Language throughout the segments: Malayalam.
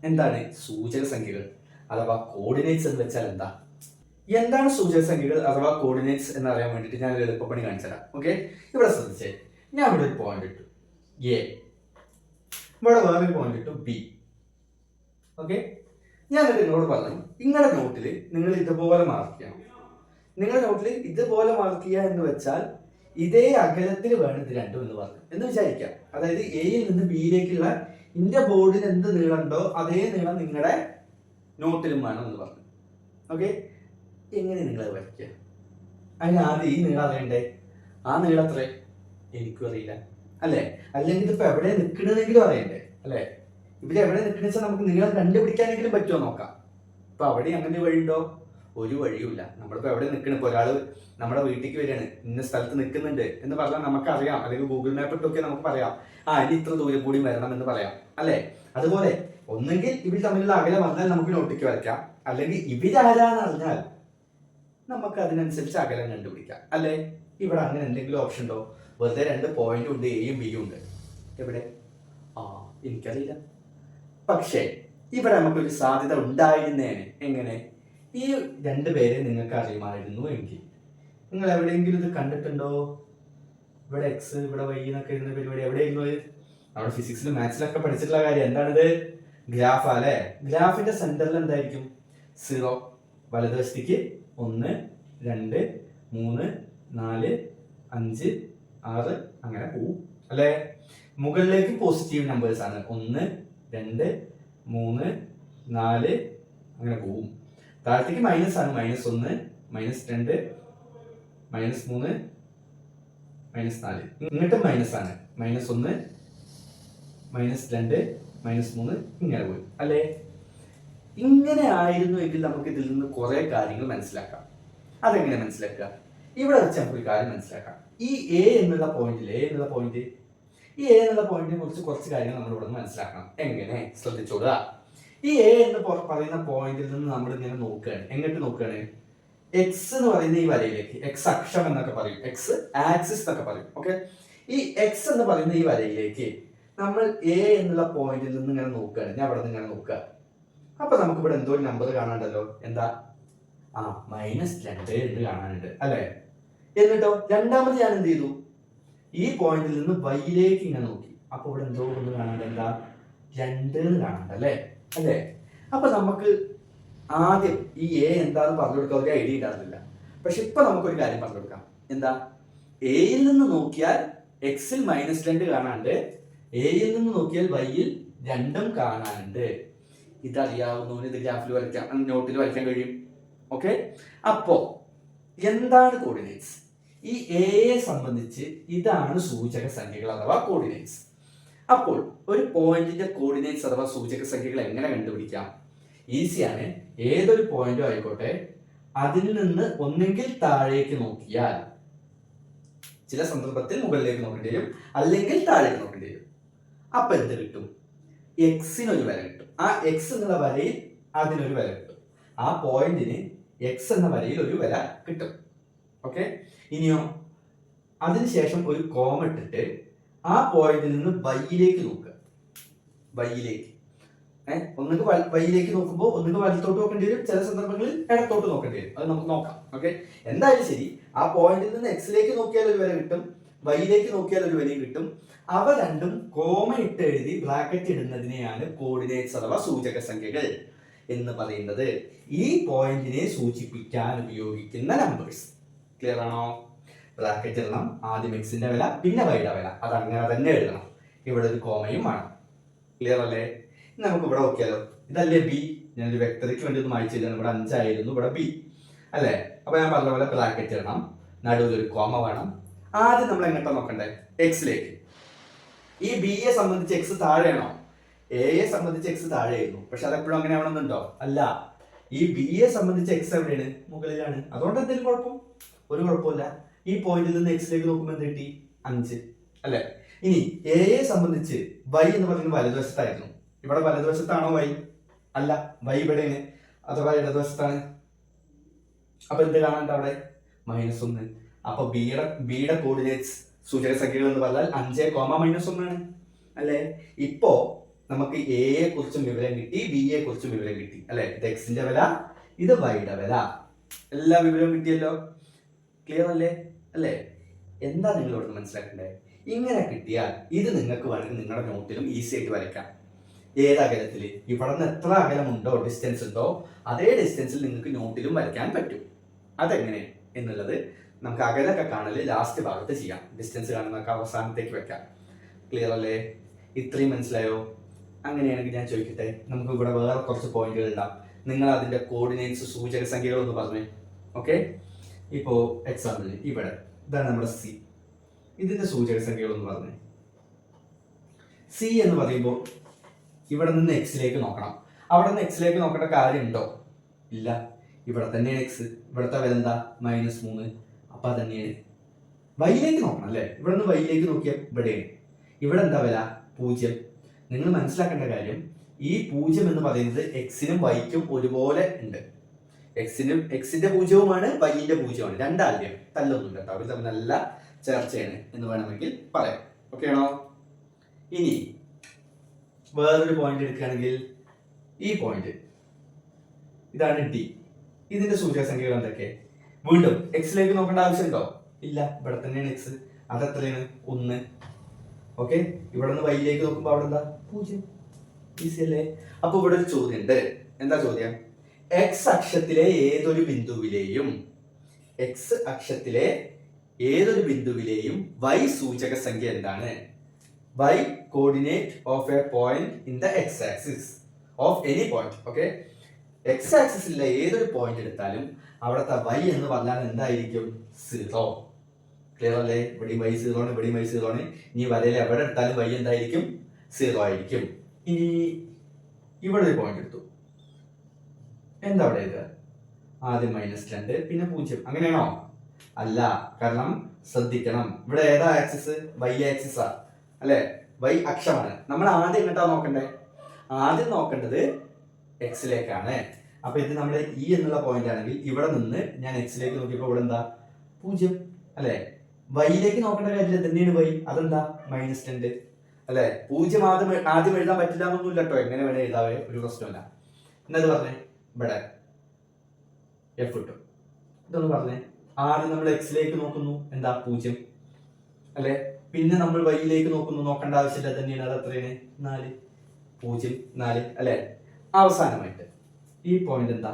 എന്താണ് സൂചക സംഖ്യകൾ അഥവാ കോർഡിനേറ്റ്സ് എന്ന് വെച്ചാൽ എന്താണ് സൂചക സംഖ്യകൾ അഥവാ കോർഡിനേറ്റ്സ് എന്ന് അറിയാൻ വേണ്ടിയിട്ട് ഞാൻ ഒരു എളുപ്പപ്പണി കാണിച്ചു തരാം. ഓക്കെ, ഇവിടെ ശ്രദ്ധിച്ചേ. ഞാൻ ഇവിടെ ഒരു പോയിന്റ് ഇട്ടു എ, ഇവിടെ വേറൊരു പോയിന്റ് ഇട്ടു ബി. ഓക്കെ, ഞാൻ നിങ്ങളോട് പറഞ്ഞു നിങ്ങളുടെ നോട്ടിൽ നിങ്ങൾ ഇതുപോലെ മാർക്ക് ചെയ്യണം. നിങ്ങളുടെ നോട്ടിൽ ഇതുപോലെ മാർക്ക് ചെയ്യുക എന്ന് വെച്ചാൽ ഇതേ അകലത്തിൽ വേണം ഇത് രണ്ടും എന്ന് പറഞ്ഞു എന്ന് വിചാരിക്കാം. അതായത് എയിൽ നിന്ന് ബിയിലേക്കുള്ള ഇന്റെ ബോർഡിൽ എന്ത് നീളമുണ്ടോ അതേ നീളം നിങ്ങളുടെ നോട്ടിലും വേണം എന്ന് പറഞ്ഞു. ഓക്കെ, എങ്ങനെ നിങ്ങൾ വരയ്ക്കുക? അതിന് ആദ്യം ഈ നീളം അറിയണ്ടേ? ആ നീളം എത്ര എനിക്കും അറിയില്ല അല്ലേ? അല്ലെങ്കിൽ ഇതിപ്പോ എവിടെ നിൽക്കണമെങ്കിലും അറിയണ്ടേ അല്ലേ? ഇവിടെ എവിടെ നിൽക്കണെന്ന് വെച്ചാൽ നമുക്ക് നീളം കണ്ടുപിടിക്കാനെങ്കിലും പറ്റുമോ നോക്കാം. ഇപ്പൊ അവിടെ അങ്ങനെ വഴിയുണ്ടോ? ഒരു വഴിയുമില്ല. നമ്മളിപ്പോ എവിടെ നിൽക്കണം? ഇപ്പൊ ഒരാള് നമ്മുടെ വീട്ടിലേക്ക് വരികയാണ്, ഇന്ന സ്ഥലത്ത് നിൽക്കുന്നുണ്ട് എന്ന് പറഞ്ഞാൽ നമുക്കറിയാം, അല്ലെങ്കിൽ ഗൂഗിൾ മാപ്പ് ഇട്ടൊക്കെ നമുക്ക് പറയാം ഇനി ഇത്ര ദൂരം കൂടി വരണം എന്ന് പറയാം അല്ലെ? അതുപോലെ ഒന്നെങ്കിൽ ഇവർ തമ്മിലുള്ള അകലം പറഞ്ഞാൽ നമുക്ക് നോട്ടിക്ക് വരയ്ക്കാം, അല്ലെങ്കിൽ ഇവരാരാന്ന് അറിഞ്ഞാൽ നമുക്ക് അതിനനുസരിച്ച് അകലം കണ്ടുപിടിക്കാം അല്ലെ? ഇവിടെ അങ്ങനെ എന്തെങ്കിലും ഓപ്ഷൻ ഉണ്ടോ? വെറുതെ രണ്ട് പോയിന്റും ഉണ്ട്, എയും ബിയും ഉണ്ട്. എവിടെ? എനിക്കറിയില്ല. പക്ഷേ ഇവിടെ നമുക്കൊരു സാധ്യത ഉണ്ടായിരുന്നേനെ. എങ്ങനെ? ഈ രണ്ടുപേരെ നിങ്ങൾക്ക് അറിയുമായിരുന്നു എങ്കിൽ നിങ്ങൾ എവിടെയെങ്കിലും ഇത് കണ്ടിട്ടുണ്ടോ? ഇവിടെ എക്സ് ഇവിടെ വൈ എന്നൊക്കെ ഇരുന്ന പരിപാടി എവിടെയായിരുന്നു? നമ്മുടെ ഫിസിക്സിലും മാത്സിലൊക്കെ പഠിച്ചിട്ടുള്ള കാര്യം. എന്താണിത്? ഗ്രാഫ് അല്ലെ? ഗ്രാഫിന്റെ സെന്ററിൽ എന്തായിരിക്കും? 0. വലതുവശത്തേക്ക് 1 2 3 4 5 6 അങ്ങനെ പോവും അല്ലെ? മുകളിലേക്ക് പോസിറ്റീവ് നമ്പേഴ്സ് ആണ്. 1 2 3 4 അങ്ങനെ പോവും. താഴത്തേക്ക് മൈനസ് ആണ്. -1 -2 -3 -4. ഇങ്ങോട്ടും മൈനസ് ആണ്. -1 -2 -3 ഇങ്ങനെ പോയി അല്ലേ? ഇങ്ങനെ ആയിരുന്നു എങ്കിൽ നമുക്ക് ഇതിൽ നിന്ന് കുറെ കാര്യങ്ങൾ മനസ്സിലാക്കാം. അതെങ്ങനെ മനസ്സിലാക്കുക? ഇവിടെ വെച്ച് നമുക്ക് ഒരു കാര്യം മനസ്സിലാക്കാം. ഈ എ എന്നുള്ള പോയിന്റിനെ കുറിച്ച് കുറച്ച് കാര്യങ്ങൾ നമ്മൾ ഇവിടെ നിന്ന് മനസ്സിലാക്കണം. എങ്ങനെ? ശ്രദ്ധിച്ചോളുക. ഈ എ എന്ന് പറയുന്ന പോയിന്റിൽ നിന്ന് നമ്മൾ ഇങ്ങനെ നോക്കുകയാണ്. എങ്ങോട്ട് നോക്കുകയാണ്? എക്സ് എന്ന് പറയുന്ന ഈ വരയിലേക്ക്, എക്സ് അക്ഷം എന്നൊക്കെ പറയും, എക്സ് ആക്സിസ് എന്നൊക്കെ പറയും. ഓക്കെ, ഈ എക്സ് എന്ന് പറയുന്ന ഈ വരയിലേക്ക് നമ്മൾ എ എന്നുള്ള പോയിന്റിൽ നിന്ന് ഇങ്ങനെ നോക്കുകയാണ്. ഞാൻ അവിടെ നിന്ന് ഇങ്ങനെ നോക്കുക. അപ്പൊ നമുക്ക് ഇവിടെ എന്തോ ഒരു നമ്പർ കാണാണ്ടല്ലോ. എന്താ? -2 എന്ന് കാണാനുണ്ട് അല്ലെ? എന്നിട്ടോ രണ്ടാമത് ഞാൻ എന്ത് ചെയ്തു? ഈ പോയിന്റിൽ നിന്ന് വൈയിലേക്ക് ഇങ്ങനെ നോക്കി. അപ്പൊ ഇവിടെ എന്തോ ഒന്ന് കാണാണ്ട്. എന്താ? 2 എന്ന് കാണാണ്ട് അല്ലേ? അപ്പൊ നമുക്ക് ആദ്യം ഈ എ എന്താന്ന് പറഞ്ഞു കൊടുക്കാൻ ഒരു ഐഡിയ ഉണ്ടാകുന്നില്ല. പക്ഷെ ഇപ്പൊ നമുക്കൊരു കാര്യം പറഞ്ഞു കൊടുക്കാം. എന്താ? എയിൽ നിന്ന് നോക്കിയാൽ എക്സിൽ -2 കാണാണ്ട്, എയിൽ നിന്ന് നോക്കിയാൽ വൈയിൽ 2 കാണാനുണ്ട്. ഇതറിയാവുന്നവന് ഇത് ഗ്രാഫിൽ വരയ്ക്കാം, നോട്ടിൽ വരയ്ക്കാൻ കഴിയും. ഓക്കെ, അപ്പോ എന്താണ് കോർഡിനേറ്റ്സ്? ഈ എയെ സംബന്ധിച്ച് ഇതാണ് സൂചക സംഖ്യകൾ അഥവാ കോർഡിനേറ്റ്സ്. അപ്പോൾ ഒരു പോയിന്റിന്റെ കോർഡിനേറ്റ്സ് അഥവാ സൂചക സംഖ്യകൾ എങ്ങനെ കണ്ടുപിടിക്കാം? ഈസിയാണ്. ഏതൊരു പോയിന്റും ആയിക്കോട്ടെ, അതിൽ നിന്ന് ഒന്നെങ്കിൽ താഴേക്ക് നോക്കിയാൽ, ചില സന്ദർഭത്തിൽ മുകളിലേക്ക് നോക്കേണ്ടി വരും, അല്ലെങ്കിൽ താഴേക്ക് നോക്കേണ്ടി വരും. അപ്പൊ എന്ത് കിട്ടും? എക്സിനൊരു വില കിട്ടും. ആ എക്സ് എന്നുള്ള വരയിൽ അതിനൊരു വില കിട്ടും. ആ പോയിന്റിന് എക്സ് എന്ന വരയിൽ ഒരു വില കിട്ടും. ഓക്കെ, ഇനിയോ അതിനുശേഷം ഒരു കോമ ഇട്ടിട്ട് ആ പോയിന്റിൽ നിന്ന് വൈയിലേക്ക് നോക്കുക. വൈയിലേക്ക് ഒന്നുകിൽ വൈയിലേക്ക് നോക്കുമ്പോൾ ഒന്നുകിൽ വലത്തോട്ട് നോക്കേണ്ടി വരും, ചില സന്ദർഭങ്ങളിൽ ഇടത്തോട്ട് നോക്കേണ്ടി വരും. അത് നമുക്ക് നോക്കാം. ഓക്കെ, എന്തായാലും ശരി, ആ പോയിന്റിൽ നിന്ന് എക്സിലേക്ക് നോക്കിയാൽ ഒരു വില കിട്ടും, വൈയിലേക്ക് നോക്കിയാൽ ഒരു വിലയും കിട്ടും. അവ രണ്ടും കോമ ഇട്ട് എഴുതി ബ്രാക്കറ്റ് ഇടുന്നതിനെയാണ് കോർഡിനേറ്റ്സ് അഥവാ സൂചക സംഖ്യകൾ എന്ന് പറയുന്നത്. ഈ പോയിന്റിനെ സൂചിപ്പിക്കാൻ ഉപയോഗിക്കുന്ന നമ്പേഴ്സ്. ക്ലിയർ ആണോ? ബ്രാക്കറ്റ് ഇടണം. ആദ്യം എക്സിന്റെ വില, പിന്നെ വൈയുടെ വില. അത് അങ്ങനെ തന്നെ എഴുതണം. ഇവിടെ ഒരു കോമയും വേണം. ക്ലിയർ അല്ലേ? നമുക്ക് ഇവിടെ നോക്കിയാലോ. ഇതല്ലേ ബി? ഞാനൊരു വ്യക്തതയ്ക്ക് വേണ്ടി ഒന്ന് വായിച്ചു തരാം. ഇവിടെ 5 ആയിരുന്നു, ഇവിടെ ബി അല്ലേ? അപ്പൊ ഞാൻ പറഞ്ഞ പോലെ ബ്രാക്കറ്റ് ഇടണം, നടുവിൽ ഒരു കോമ വേണം. ആദ്യം നമ്മൾ എങ്ങോട്ടാ നോക്കണ്ടേ? എക്സിലേക്ക്. ഈ ബിയെ സംബന്ധിച്ച് എക്സ് താഴെയാണോ? എയെ സംബന്ധിച്ച് എക്സ് താഴെയായിരുന്നു. പക്ഷെ അതെപ്പോഴും അങ്ങനെ ആവണമെന്നുണ്ടോ? അല്ല. ഈ ബിയെ സംബന്ധിച്ച് എക്സ് എവിടെയാണ്? മുകളിലാണ്. അതുകൊണ്ട് എന്തെങ്കിലും കുഴപ്പം? ഒരു കുഴപ്പമില്ല. ഈ പോയിന്റിൽ നിന്ന് എക്സിലേക്ക് നോക്കുമ്പോൾ എന്ത് കിട്ടി? 5 അല്ലെ? ഇനി എയെ സംബന്ധിച്ച് വൈ എന്ന് പറയുന്നത് വലതുവശത്തായിരുന്നു. ഇവിടെ വലതുവശത്താണോ വൈ? അല്ല, വൈ ഇവിടെയാണ്, അഥവാ ഇടതുവശത്താണ്. അപ്പൊ എന്ത് കാണാണ്ട് അവിടെ? -1. അപ്പൊ ബിയുടെ കോർഡിനേറ്റ്സ് സൂചക സംഖ്യകൾ എന്ന് പറഞ്ഞാൽ 5, -1 ആണ് അല്ലെ? ഇപ്പോ നമുക്ക് എയെ കുറിച്ചും വിവരം കിട്ടി, ബിയെ കുറിച്ചും വിവരം കിട്ടി അല്ലെ. ഇത് എക്സിന്റെ വില, ഇത് വൈയുടെ വില, എല്ലാ വിവരവും കിട്ടിയല്ലോ. ക്ലിയർ അല്ലേ? അല്ലേ? എന്താ നിങ്ങൾ ഇവിടുന്ന് മനസ്സിലാക്കണ്ടേ? ഇങ്ങനെ കിട്ടിയാൽ ഇത് നിങ്ങൾക്ക് വേണമെങ്കിൽ നിങ്ങളുടെ നോട്ടിലും ഈസി ആയിട്ട് വരയ്ക്കാം. ഏത് അകലത്തിൽ, ഇവിടെ നിന്ന് എത്ര അകലമുണ്ടോ, ഡിസ്റ്റൻസ് ഉണ്ടോ, അതേ ഡിസ്റ്റൻസിൽ നിങ്ങൾക്ക് നോട്ടിലും വരയ്ക്കാൻ പറ്റും. അതെങ്ങനെ എന്നുള്ളത് നമുക്ക് അകലൊക്കെ കാണല് ലാസ്റ്റ് ഭാഗത്ത് ചെയ്യാം. ഡിസ്റ്റൻസ് കാണുന്നതൊക്കെ അവസാനത്തേക്ക് വെക്കാം. ക്ലിയർ അല്ലേ? ഇത്രയും മനസ്സിലായോ? അങ്ങനെയാണെങ്കിൽ ഞാൻ ചോദിക്കട്ടെ, നമുക്ക് ഇവിടെ വേറെ കുറച്ച് പോയിന്റുകൾ ഉണ്ടാവും. നിങ്ങൾ അതിന്റെ കോർഡിനേറ്റ്സ്, സൂചക സംഖ്യകൾ ഒന്ന് പറഞ്ഞേ. ഓക്കെ, ഇപ്പോ എക്സാമ്പിളിന് ഇവിടെ ഇതാണ് നമ്മുടെ സി. ഇതിന്റെ സൂചക സംഖ്യകൾ ഒന്ന് പറഞ്ഞേ. സി എന്ന് പറയുമ്പോൾ ഇവിടെ നിന്ന് എക്സിലേക്ക് നോക്കണം. അവിടെ നിന്ന് എക്സിലേക്ക് നോക്കേണ്ട കാര്യമുണ്ടോ? ഇല്ല. ഇവിടെ തന്നെയാണ് എക്സ്. ഇവിടുത്തെ വില എന്താ? -3. അപ്പൊ അതന്നെയാണ്. വൈയിലേക്ക് നോക്കണം അല്ലേ? ഇവിടെ നിന്ന് വൈയിലേക്ക് നോക്കിയാൽ ഇവിടെയാണ്. ഇവിടെ എന്താ വില? 0. നിങ്ങൾ മനസ്സിലാക്കേണ്ട കാര്യം, ഈ 0 എന്ന് പറയുന്നത് എക്സിനും വൈക്കും ഒരുപോലെ ഉണ്ട്. എക്സിന്റെ 0വുമാണ്, വൈന്റെ 0വുമാണ്. രണ്ടാദ്യം തല്ലൊന്നുമില്ല കേട്ടോ. അവർ തമ്മിൽ നല്ല ചർച്ചയാണ് എന്ന് വേണമെങ്കിൽ പറയാം. ഓക്കെ ആണോ? ഇനി വേറൊരു പോയിന്റ് എടുക്കുകയാണെങ്കിൽ ഈ പോയിന്റ് ഇതാണ് ഡി. ഇതിന്റെ സൂചക സംഖ്യകൾ എന്തൊക്കെ? വീണ്ടും എക്സിലേക്ക് നോക്കേണ്ട ആവശ്യമുണ്ടോ? ഇല്ല. ഇവിടെ തന്നെയാണ് എക്സ്. അതെത്രയാണ്? 1. ഓക്കെ, ഇവിടെ നിന്ന് വൈയിലേക്ക് നോക്കുമ്പോൾ അവിടെ എന്താ? 0. ഈസി അല്ലേ? അപ്പൊ ഇവിടെ ഒരു ചോദ്യം ഉണ്ട്. എന്താ ചോദ്യം? എക്സ് അക്ഷത്തിലെ ഏതൊരു ബിന്ദുവിലെയും വൈ സൂചക സംഖ്യ എന്താണ്? y coordinate of a point in the x axis of any point. Okay, x ആക്സിസിലെ ഏതൊരു പോയിന്റ് എടുത്താലും അവിടുത്തെ y എന്ന് പറഞ്ഞാൽ എന്തായിരിക്കും? 0. ക്ലിയർ അല്ലേ? ഇവിടെയും y 0 ആണ്, ഇവിടെയും y 0 ആണ്. ഇനി വരയിൽ എവിടെ എടുത്താലും y എന്തായിരിക്കും? 0 ആയിരിക്കും. ഇനി ഇവിടെ ഒരു പോയിന്റ് എടുത്തു. എന്താ അവിടെ ഇത്? ആദ്യം -2 പിന്നെ 0. അങ്ങനെയാണോ? അല്ല. കാരണം ശ്രദ്ധിക്കണം, ഇവിടെ ഏതാ ആക്സിസ്? y ആക്സിസാ അല്ലെ? y അക്ഷമാണ്. നമ്മൾ ആദ്യം എങ്ങോട്ടാ നോക്കണ്ടേ? ആദ്യം നോക്കേണ്ടത് എക്സിലേക്കാണ്. അപ്പൊ ഇത് നമ്മുടെ ഇ എന്നുള്ള പോയിന്റ് ആണെങ്കിൽ ഇവിടെ നിന്ന് ഞാൻ എക്സിലേക്ക് നോക്കിയപ്പോൾ ഇവിടെ എന്താ? 0 അല്ലെ? വൈയിലേക്ക് നോക്കേണ്ട കാര്യമില്ല, തന്നെയാണ് y. അതെന്താ? -2 അല്ലെ? 0 ആദ്യം എഴുതാൻ പറ്റില്ല എന്നൊന്നുമില്ല കേട്ടോ. എങ്ങനെ വേണേ എഴുതാവേ, ഒരു പ്രശ്നമില്ല. എന്നത് പറഞ്ഞേ, ഇവിടെ എഫ് ഇട്ടു. ഇതൊന്ന് പറഞ്ഞേ. ആദ്യം നമ്മൾ എക്സിലേക്ക് നോക്കുന്നു, എന്താ? 0 അല്ലെ? പിന്നെ നമ്മൾ വൈയിലേക്ക് നോക്കുന്നു, നോക്കേണ്ട ആവശ്യമില്ല, തന്നെയാണ്. അത് എത്രയാണ്? 4. 0 4 അല്ലെ? അവസാനമായിട്ട് ഈ പോയിന്റ് എന്താ?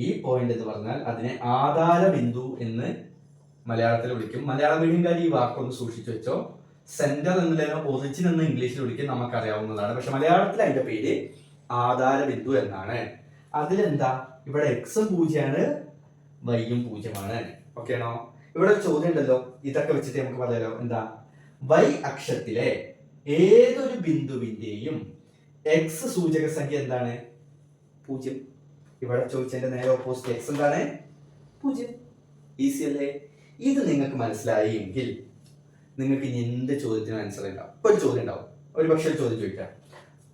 ഈ പോയിന്റ് എന്ന് പറഞ്ഞാൽ അതിനെ ആധാര ബിന്ദു എന്ന് മലയാളത്തിൽ വിളിക്കും. മലയാളം മീഡിയംകാർ ഈ വാക്കൊന്ന് സൂക്ഷിച്ചു വെച്ചോ. സെന്റർ എന്നല്ല, ഒറിജിൻ എന്ന് ഇംഗ്ലീഷിൽ വിളിക്കും, നമുക്കറിയാവുന്നതാണ്. പക്ഷെ മലയാളത്തിൽ അതിന്റെ പേര് ആധാര ബിന്ദു എന്നാണ്. അതിലെന്താ? ഇവിടെ എക്സും 0ആണ്, വൈയും 0ആണ്. ഓക്കെ ആണോ? ഇവിടെ ഒരു ചോദ്യം ഉണ്ടല്ലോ, ഇതൊക്കെ വെച്ചിട്ട് നമുക്ക് പറയാലോ. എന്താ? y അക്ഷത്തിലെ ഏതൊരു ബിന്ദുവിന്റെയും എക്സ് സൂചക സംഖ്യ എന്താണ്? 0. ഇവിടെ ചോദിച്ചതിന്റെ നേരെ ഓപ്പോസിറ്റ് എക്സ് എന്താണ്? 0. ഈസി അല്ലേ? ഇത് നിങ്ങൾക്ക് മനസ്സിലായി എങ്കിൽ നിങ്ങൾക്ക് ഇനി എന്ത് ചോദ്യത്തിന് ആൻസർ ഉണ്ടാവും. ഇപ്പൊ ഒരു ചോദ്യം ഉണ്ടാവും, ഒരു പക്ഷേ ചോദ്യം ചോദിക്കാം.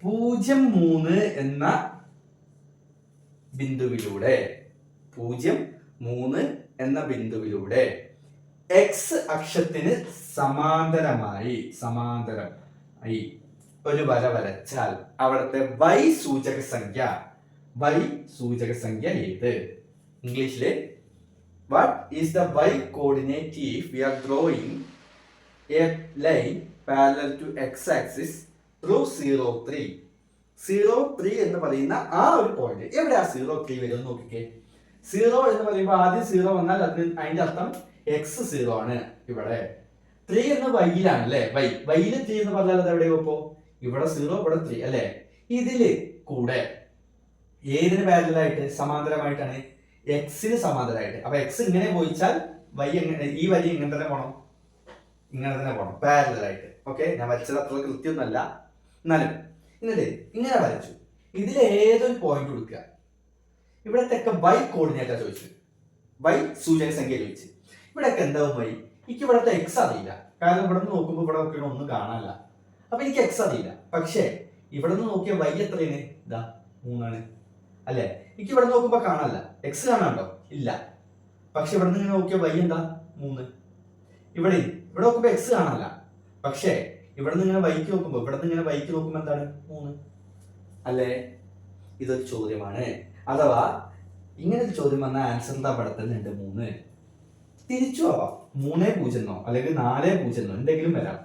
0,3 എന്ന ബിന്ദുവിലൂടെ 0,3 എന്ന ബിന്ദുവിലൂടെ എക്സ് അക്ഷത്തിന് സമാന്തരമായി ഒരു വര വരച്ചാൽ അവിടുത്തെ y സൂചക സംഖ്യ ഏത്? ഇംഗ്ലീഷിലെ what is the y coordinate if we are drawing a line parallel to x axis through 0,3? 0,3 എന്ന് പറയുന്ന ആ ഒരു പോയിന്റ് എവിടെയാ 0,3 വരും നോക്കിക്കേ. 0 എന്ന് പറയുമ്പോൾ ആദ്യം 0 വന്നാൽ അതിന്റെ അർത്ഥം x 0 ആണ്. ഇവിടെ 3 എന്ന് വൈയിലാണ് അല്ലെ? വൈയില് 3 എന്ന് പറഞ്ഞാൽ അത് എവിടെയോ? ഇപ്പോ ഇവിടെ 0, ഇവിടെ 3 അല്ലെ? ഇതില് കൂടെ ഏതിന് പാരലലായിട്ട്? സമാന്തരമായിട്ടാണ്. എക്സിന് സമാന്തരമായിട്ട്. അപ്പൊ എക്സ് ഇങ്ങനെ പോയിച്ചാൽ y എങ്ങനെ? ഈ വരി ഇങ്ങനെ തന്നെ പോണം, ഇങ്ങനെ തന്നെ പോണം, പാരലലായിട്ട്. ഓക്കെ, ഞാൻ വരച്ചത് അത്ര കൃത്യമൊന്നുമല്ല, എന്നാലും എന്നിട്ട് ഇങ്ങനെ വരച്ചു. ഇതിൽ ഏതൊരു പോയിന്റ് കൊടുക്കുക. ഇവിടത്തെയൊക്കെ y കോർഡിനേറ്റാ ചോദിച്ചു, y സൂചക സംഖ്യ ചോദിച്ചു. ഇവിടെയൊക്കെ എന്താവും? y. എനിക്ക് ഇവിടത്തെ എക്സ് അറിയില്ല, കാരണം ഇവിടെ നിന്ന് നോക്കുമ്പോൾ ഇവിടെ നോക്കിയാൽ ഒന്നും കാണാനില്ല. അപ്പൊ എനിക്ക് എക്സ് അറിയില്ല. പക്ഷേ ഇവിടെ നിന്ന് നോക്കിയ y എത്രയാണ്? ഇതാ 3 ആണ് അല്ലെ? എനിക്ക് ഇവിടെ നോക്കുമ്പോ കാണാനില്ല, എക്സ് കാണാണ്ടോ? ഇല്ല. പക്ഷെ ഇവിടെ നിന്ന് നോക്കിയ y എന്താ? 3. ഇവിടെ നോക്കുമ്പോ എക്സ് കാണാനില്ല, പക്ഷേ ഇവിടെ നിന്ന് ഇങ്ങനെ വൈക്ക് നോക്കുമ്പോൾ എന്താണ് 3 അല്ലേ? ഇതൊരു ചോദ്യമാണ്. അഥവാ ഇങ്ങനെ ഒരു ചോദ്യം വന്നാൽ ആൻസർ എന്താ അവിടെ തന്നെ ഉണ്ട് 3. തിരിച്ചു ആവാം 3-0 അല്ലെങ്കിൽ 4-0 എന്തെങ്കിലും വരാം.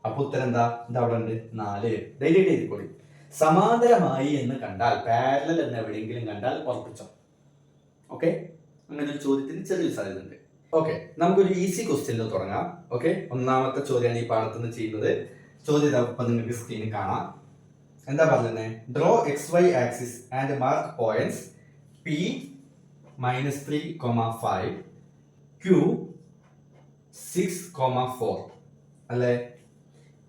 അപ്പൊ ഉത്തരം എന്താ അവിടെ ഉണ്ട് 4. ധൈര്യമായിട്ട് എഴുതിക്കോളി. സമാന്തരമായി എന്ന് കണ്ടാൽ, പാരലൽ എന്ന് എവിടെയെങ്കിലും കണ്ടാൽ ഉറപ്പിച്ചോ. ഓക്കെ, അങ്ങനെ ഒരു ചോദ്യത്തിന് ചെറിയൊരു സാധ്യത ഉണ്ട്. ഓക്കെ, നമുക്കൊരു ഈസി ക്വസ്റ്റ്യനിൽ തുടങ്ങാം. ഓക്കെ, ഒന്നാമത്തെ ചോദ്യമാണ് ഈ പാഠത്തിൽ നിന്ന് ചെയ്യുന്നത്. ചോദ്യം ഇപ്പം നിങ്ങൾക്ക് സ്ക്രീനിൽ കാണാം. എന്താ പറഞ്ഞത്? Draw XY axis and mark points P -3,5 Q 6,4 അല്ലേ?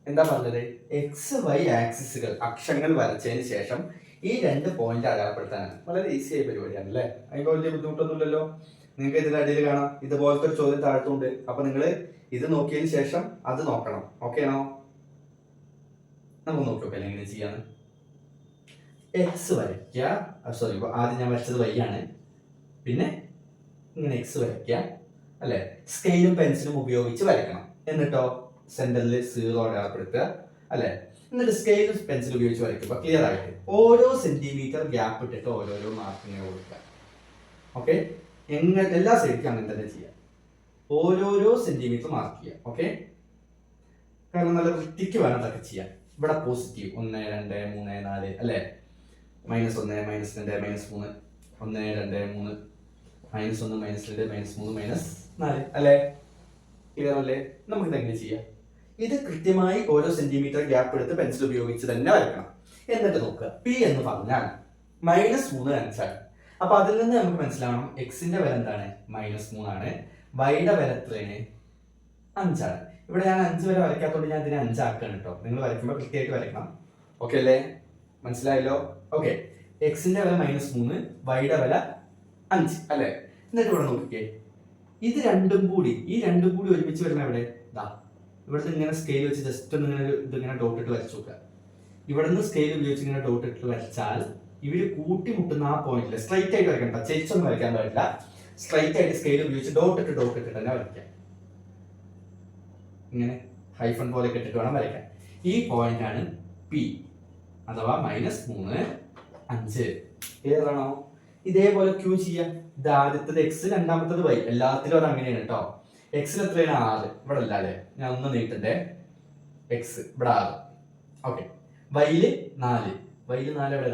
എന്താ പറഞ്ഞത്? XY ആക്സിസുകൾ അക്ഷങ്ങൾ വരച്ചതിന് ശേഷം ഈ 2 പോയിന്റ് അടയാളപ്പെടുത്താനാണ്. വളരെ ഈസി ആയ പരിപാടിയാണ് അല്ലേ? അതിന് വലിയ ബുദ്ധിമുട്ടൊന്നുമില്ലല്ലോ. നിങ്ങൾക്ക് ഇതിന്റെ അടിയിൽ കാണാം ഇതുപോലത്തെ ഒരു ചോദ്യം താഴ്ത്തുണ്ട്. അപ്പൊ നിങ്ങൾ ഇത് നോക്കിയതിന് ശേഷം അത് നോക്കണം. ഓക്കെ ആണോ? നമുക്ക് നോക്കിയോക്കെ എങ്ങനെ ചെയ്യാന്ന്. എക്സ് വരയ്ക്കുക. സോറി, ആദ്യം ഞാൻ വരച്ചത് Y ആണ്. പിന്നെ ഇങ്ങനെ എക്സ് വരയ്ക്കുക അല്ലെ? സ്കെയിലും പെൻസിലും ഉപയോഗിച്ച് വരയ്ക്കണം. എന്നിട്ടോ സെന്ററിൽ 0 അടയാളപ്പെടുത്തുക അല്ലെ? എന്നിട്ട് സ്കെയിലും പെൻസിലും ഉപയോഗിച്ച് വരയ്ക്കുക. ക്ലിയർ ആയിട്ട് ഓരോ സെന്റിമീറ്റർ ഗ്യാപ്പ് ഇട്ടിട്ട് ഓരോരോ മാർക്കിങ്ങനെ കൊടുക്കുക. ഓക്കെ, എല്ലാ സൈഡിലും അങ്ങനെ തന്നെ ചെയ്യാം. ഓരോരോ സെന്റിമീറ്റർ മാർക്ക് ചെയ്യാം. ഓക്കെ, കാരണം നല്ല വൃത്തിക്ക് വേണം അതൊക്കെ ചെയ്യാൻ. ഇവിടെ പോസിറ്റീവ് 1, 2, 3, 4 അല്ലെ? -1, -2, -3, 1, 2, 3, -1, -2, -3, -4 അല്ലെ? ഇതല്ലേ നമുക്ക് ഇതെങ്ങനെ ചെയ്യാം? ഇത് കൃത്യമായി ഓരോ സെന്റിമീറ്റർ ഗ്യാപ്പ് എടുത്ത് പെൻസിൽ ഉപയോഗിച്ച് തന്നെ വരയ്ക്കണം. എന്നിട്ട് നോക്കുക, P എന്ന് പറഞ്ഞാൽ -3 ആൻസർ. അപ്പൊ അതിൽ നിന്ന് നമുക്ക് മനസ്സിലാവണം എക്സിന്റെ വില എന്താണ്? -3 ആണ്. വൈയുടെ വില എത്രയാണ്? 5 ആണ്. ഇവിടെ ഞാൻ 5 വരെ വരയ്ക്കാത്തതുകൊണ്ട് ഞാൻ ഇതിനെ 5 ആക്കുകയാണ് കേട്ടോ. നിങ്ങൾ വരയ്ക്കുമ്പോൾ കൃത്യമായിട്ട് വരയ്ക്കണം. ഓക്കെ അല്ലേ? മനസ്സിലായല്ലോ? ഓക്കെ, എക്സിന്റെ വില -3, വൈയുടെ വില 5 അല്ലെ? എന്നിട്ട് ഇവിടെ നോക്കിക്കേ, ഈ രണ്ടും കൂടി ഒരുമിച്ച് വരുന്ന എവിടെ? ഇവിടുന്ന് ഇങ്ങനെ സ്കെയിൽ വെച്ച് ജസ്റ്റ് ഒന്ന് ഇങ്ങനെ ഇതിങ്ങനെ ഡോട്ട് ഇട്ട് വരച്ചു നോക്കുക. ഇവിടെ നിന്ന് സ്കെയിൽ ഉപയോഗിച്ച് ഇങ്ങനെ ഡോട്ട് ഇട്ട് വരച്ചാൽ ഇവര് കൂട്ടിമുട്ടുന്ന ആ പോയിന്റിൽ സ്ട്രൈറ്റ് ആയിട്ട് വരയ്ക്കണം. ചെരിച്ചൊന്നും വരയ്ക്കാൻ പാടില്ല. സ്ട്രൈറ്റ് ആയിട്ട് സ്കെയിൽ ഉപയോഗിച്ച് ഡോട്ട് ഇട്ട് തന്നെ വരയ്ക്കാം. ഇങ്ങനെ ഹൈഫൺ പോലെ ഇട്ടിട്ട് വേണം വരയ്ക്കാൻ. ഈ പോയിന്റ് ആണ് P അഥവാ -3, 5. ക്ലിയർ ആണോ? ഇതേപോലെ Q ചെയ്യാം. ഇത് ആദ്യത്തത് X, രണ്ടാമത്തത് Y. എല്ലാത്തിലും അത് അങ്ങനെയാണ് കേട്ടോ. എക്സിൽ എത്രയാണ്? 6. ഇവിടെ അല്ല അല്ലേ? ഞാൻ ഒന്ന് നീട്ടണ്ടേ. X ഇവിടെ 6. ഓക്കെ, വൈയില് 4. എവിടെ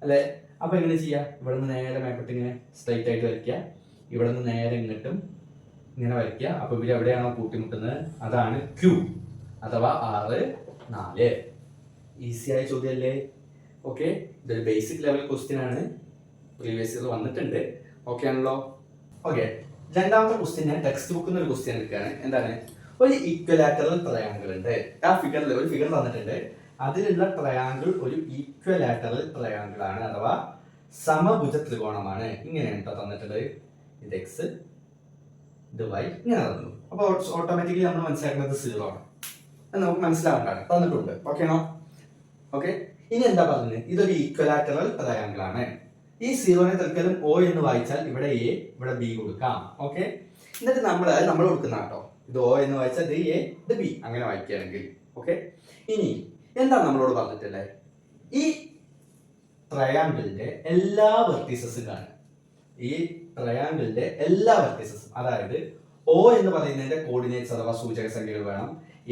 അല്ലെ? അപ്പൊ എങ്ങനെ ചെയ്യാ? ഇവിടെ നിന്ന് നേരെ മേപ്പെട്ട് ഇങ്ങനെ സ്ട്രൈറ്റ് ആയിട്ട് വരയ്ക്കുക. ഇവിടെ നിന്ന് നേരെ ഇങ്ങോട്ടും ഇങ്ങനെ വരയ്ക്കുക. അപ്പൊ ഇവര് എവിടെയാണോ കൂട്ടിമുട്ടുന്നത് അതാണ് Q അഥവാ 6, 4. ഈസി ആയ ചോദ്യമല്ലേ? ഓക്കെ, ഇതൊരു ബേസിക് ലെവൽ ക്വസ്റ്റ്യൻ ആണ്. പ്രീവിയസ് ഇയർ വന്നിട്ടുണ്ട്. ഓക്കെ ആണല്ലോ? ഓക്കെ, രണ്ടാമത്തെ ക്വസ്റ്റ്യൻ ഞാൻ ടെക്സ്റ്റ് ബുക്കിൽ നിന്ന് ഒരു ക്വസ്റ്റ്യൻ എടുക്കുകയാണ്. എന്താണ്? ഒരു ഈക്വലാറ്ററൽ ട്രയാങ്കിൾ ഉണ്ട്. ആ ഫിഗറിൽ ഒരു ഫിഗർ തന്നിട്ടുണ്ട്. അതിലുള്ള ട്രയാങ്കിൾ ഒരു ഈക്വലാറ്ററൽ ട്രയാങ്കിൾ ആണ്, അഥവാ സമഭുജ ത്രികോണമാണ്. ഇങ്ങനെയാണ് കേട്ടോ തന്നിട്ടുള്ളത്. ഇത് എക്സ്, ഇത് വൈ, ഇങ്ങനെ തന്നു. അപ്പൊ ഓട്ടോമാറ്റിക്കലി നമ്മൾ മനസ്സിലാക്കുന്നത് 0 ആണ്. നമുക്ക് മനസ്സിലാവേണ്ടതാണ്, തന്നിട്ടുണ്ട്. ഓക്കെ ആണോ? ഓക്കെ, ഇനി എന്താ പറഞ്ഞത്? ഇതൊരു ഈക്വലാറ്ററൽ ട്രയാങ്കിൾ ആണ്. ഈ 0നെ തൽക്കാലം O എന്ന് വായിച്ചാൽ ഇവിടെ A, ഇവിടെ B കൊടുക്കാം. ഓക്കെ, എന്നിട്ട് നമ്മൾ കൊടുക്കുന്ന കേട്ടോ. ഇത് O എന്ന് വായിച്ചാൽ ഇത് A, ഇത് B, അങ്ങനെ വായിക്കുകയാണെങ്കിൽ. ഓക്കെ, ഇനി എന്താണ് നമ്മളോട് പറഞ്ഞിട്ടുള്ളത്? ഈ ട്രയാങ്കിളിന്റെ എല്ലാ വെർട്ടീസസും കാണുക. ഈ ട്രയാങ്കിളിന്റെ എല്ലാ വെർട്ടീസസും, അതായത് O എന്ന് പറയുന്നതിന്റെ കോർഡിനേറ്റ്സ് അഥവാ സൂചക സംഖ്യകൾ വേണം,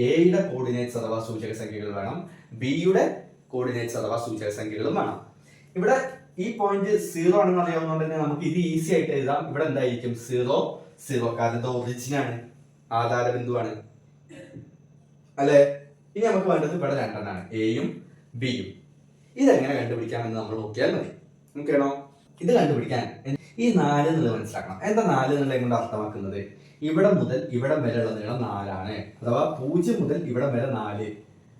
എയുടെ കോർഡിനേറ്റ്സ് അഥവാ സൂചക സംഖ്യകൾ വേണം, ബിയുടെ കോർഡിനേറ്റ്സ് അഥവാ സൂചക സംഖ്യകളും വേണം. ഇവിടെ ഈ പോയിന്റ് 0 ആണെന്ന് അറിയാവുന്നതുകൊണ്ട് തന്നെ നമുക്ക് ഇത് ഈസി ആയിട്ട് എഴുതാം. ഇവിടെ എന്തായിരിക്കും? 0, 0, കാരണം ഇത് ഒറിജിൻ ആണ്, ആധാര ബിന്ദുവാണ് അല്ലെ? ഇനി നമുക്ക് വേണ്ടത് ഇവിടെ 2 എണ്ണമാണ്, എയും ബിയും. ഇതെങ്ങനെ കണ്ടുപിടിക്കാമെന്ന് നമ്മൾ നോക്കിയാൽ മതി. നോക്കിയാണോ? ഇത് കണ്ടുപിടിക്കാൻ ഈ 4 എന്നുള്ളത് മനസ്സിലാക്കണം. എന്താ 4 എന്നുള്ളത് കൊണ്ട് അർത്ഥമാക്കുന്നത്? ഇവിടെ മുതൽ ഇവിടെ വരെയുള്ള നീളം 4 ആണ്, അഥവാ 0 മുതൽ ഇവിടെ വരെ 4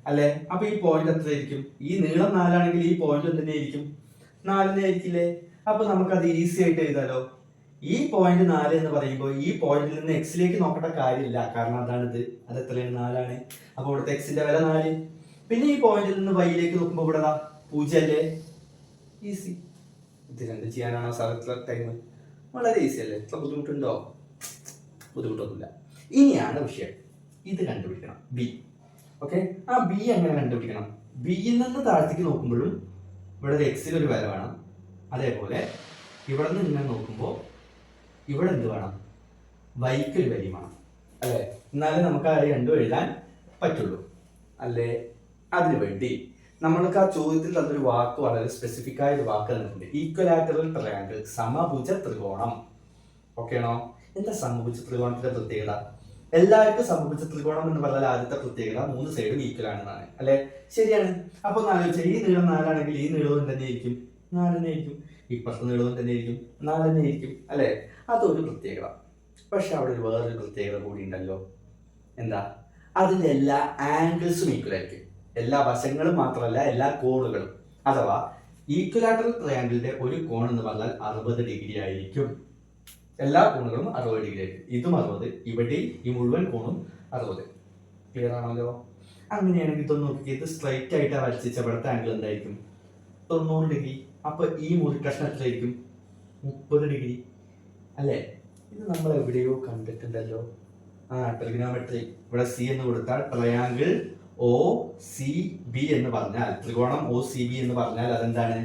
അല്ലെ? അപ്പൊ ഈ പോയിന്റ് എത്രയായിരിക്കും? ഈ നീളം 4 ആണെങ്കിൽ ഈ പോയിന്റ് എന്തിനായിരിക്കും? 4 ആയിരിക്കില്ലേ? അപ്പൊ നമുക്ക് അത് ഈസി ആയിട്ട് എഴുതാലോ. ഈ പോയിന്റ് 4 എന്ന് പറയുമ്പോൾ ഈ പോയിന്റിൽ നിന്ന് എക്സിലേക്ക് നോക്കേണ്ട കാര്യമില്ല, കാരണം അതാണിത്. അത് എത്രയാണ്? 4 ആണ്. അപ്പൊ ഇവിടുത്തെ എക്സിന്റെ വില 4. പിന്നെ ഈ പോയിന്റിൽ നിന്ന് വൈയിലേക്ക് നോക്കുമ്പോൾ ഇവിടെ 0 അല്ലേ? ഈസി. ഇത് രണ്ട് ചെയ്യാനാണോ സാർ ഇത്ര ടൈം? വളരെ ഈസി അല്ലേ? ഇത്ര ബുദ്ധിമുട്ടുണ്ടോ? ബുദ്ധിമുട്ടൊന്നുമില്ല. ഇനിയാണ് വിഷയം, ഇത് കണ്ടുപിടിക്കണം. ബി ഓക്കെ, ആ ബി എങ്ങനെ കണ്ടുപിടിക്കണം? ബിയിൽ നിന്ന് താഴത്തേക്ക് നോക്കുമ്പോഴും ഇവിടെ ഒരു എക്സിൽ ഒരു വില വേണം. അതേപോലെ ഇവിടെ നിന്ന് ഇങ്ങനെ നോക്കുമ്പോൾ ഇവിടെ എന്ത് വേണം? വൈക്ക് ഒരു വരി വേണം, അല്ലേ? എന്നാലേ നമുക്ക് ആ രണ്ടും എഴുതാൻ പറ്റുള്ളൂ, അല്ലേ? അതിനു വേണ്ടി നമ്മൾക്ക് ആ ചോദ്യത്തിൽ തന്നൊരു വാക്ക് വളരെ സ്പെസിഫിക് ആയ ഒരു വാക്ക് തന്നിട്ടുണ്ട്. ഈക്വലാറ്ററൽ ട്രയാങ്കിൾ, സമഭുജ ത്രികോണം. ഓക്കെ ആണോ? എന്താ സമഭുജ ത്രികോണത്തിന്റെ പ്രത്യേകത? എല്ലാവർക്കും സമഭുജ ത്രികോണം എന്ന് പറഞ്ഞാൽ ആദ്യത്തെ പ്രത്യേകത 3 സൈഡും ഈക്വൽ ആണെന്നാണ്, അല്ലെ? ശരിയാണ്. അപ്പൊ ഒന്ന് ആലോചിച്ചാൽ ഈ നീളം 4 ഈ നീളവും തന്നെ ആയിരിക്കും 4 തന്നെ ആയിരിക്കും, ഇപ്പുറത്തെ നീളവും തന്നെ ആയിരിക്കും 4 തന്നെ ആയിരിക്കും, അല്ലെ? അതൊരു പ്രത്യേകത. പക്ഷെ അവിടെ ഒരു വേറൊരു പ്രത്യേകത കൂടി ഉണ്ടല്ലോ. എന്താ? അതിന്റെ എല്ലാ ആംഗിൾസും ഈക്വൽ ആയിരിക്കും. എല്ലാ വശങ്ങളും മാത്രമല്ല, എല്ലാ കോണുകളും. അഥവാ ഈക്വലാറ്ററൽ ട്രയാങ്കിളിന്റെ ഒരു കോൺ എന്ന് പറഞ്ഞാൽ 60 ഡിഗ്രി ആയിരിക്കും. എല്ലാ കോണുകളും 60 ഡിഗ്രി ആയിരിക്കും. ഇതും 60, ഇവിടെയും ഈ മുഴുവൻ കോണും 60. ക്ലിയർ ആണല്ലോ? അങ്ങനെയാണെങ്കിൽ ഇതൊന്ന് നോക്കി, ഇത് സ്ട്രൈറ്റ് ആയിട്ട് വരച്ച ഇവിടുത്തെ ആംഗിൾ എന്തായിരിക്കും? 90 ഡിഗ്രി. അപ്പൊ ഈ മുറി കഷ്ണം എത്രയായിരിക്കും? 30 ഡിഗ്രി, അല്ലേ? ഇത് നമ്മൾ എവിടെയോ കണ്ടിട്ടുണ്ടല്ലോ. ട്രിഗണോമെട്രി. ഇവിടെ സി എന്ന് കൊടുത്താൽ ട്രയാങ്കിൾ ഒ സി ബി എന്ന് പറഞ്ഞാൽ, ത്രികോണം ഒ സി ബി എന്ന് പറഞ്ഞാൽ അതെന്താണ്?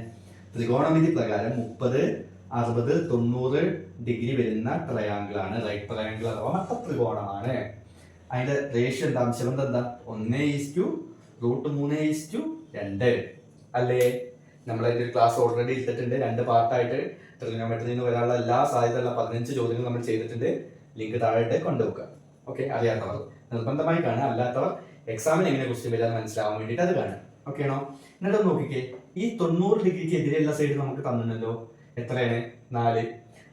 ത്രികോണമിതി പ്രകാരം 30, 60, 90 ഡിഗ്രി വരുന്ന ട്രയാങ്കിൾ ആണ്. റൈറ്റ് ട്രയാങ്കിൾ അഥവാ മട്ട ത്രികോണമാണ്. അതിന്റെ റേഷ്യോ എന്താ? അംശബന്ധം എന്താ? 1:√3:2, അല്ലേ? നമ്മളതിന്റെ ഒരു ക്ലാസ് ഓൾറെഡി എടുത്തിട്ടുണ്ട്, 2 പാർട്ടായിട്ട്. ട്രിഗണോമെട്രിയിൽ നിന്ന് വരാനുള്ള എല്ലാ സാധ്യതയുള്ള 15 ചോദ്യങ്ങൾ നമ്മൾ ചെയ്തിട്ടുണ്ട്. ലിങ്ക് താഴെ കൊണ്ടുവെക്കുക. ഓക്കെ, അറിയാത്തവർ നിർബന്ധമായി കാണുക, അല്ലാത്തവർ എക്സാമിന് എങ്ങനെ ക്വസ്റ്റ്യൻ വരാൻ മനസ്സിലാവാൻ വേണ്ടിയിട്ട് അത് കാണുക. ഓക്കെ ആണോ? എന്നിട്ട് നോക്കിക്കേ, ഈ 90 ഡിഗ്രിക്ക് എതിരെയുള്ള സൈഡ് നമുക്ക് തന്നിട്ടുണ്ടല്ലോ. എത്രയാണ്? 4.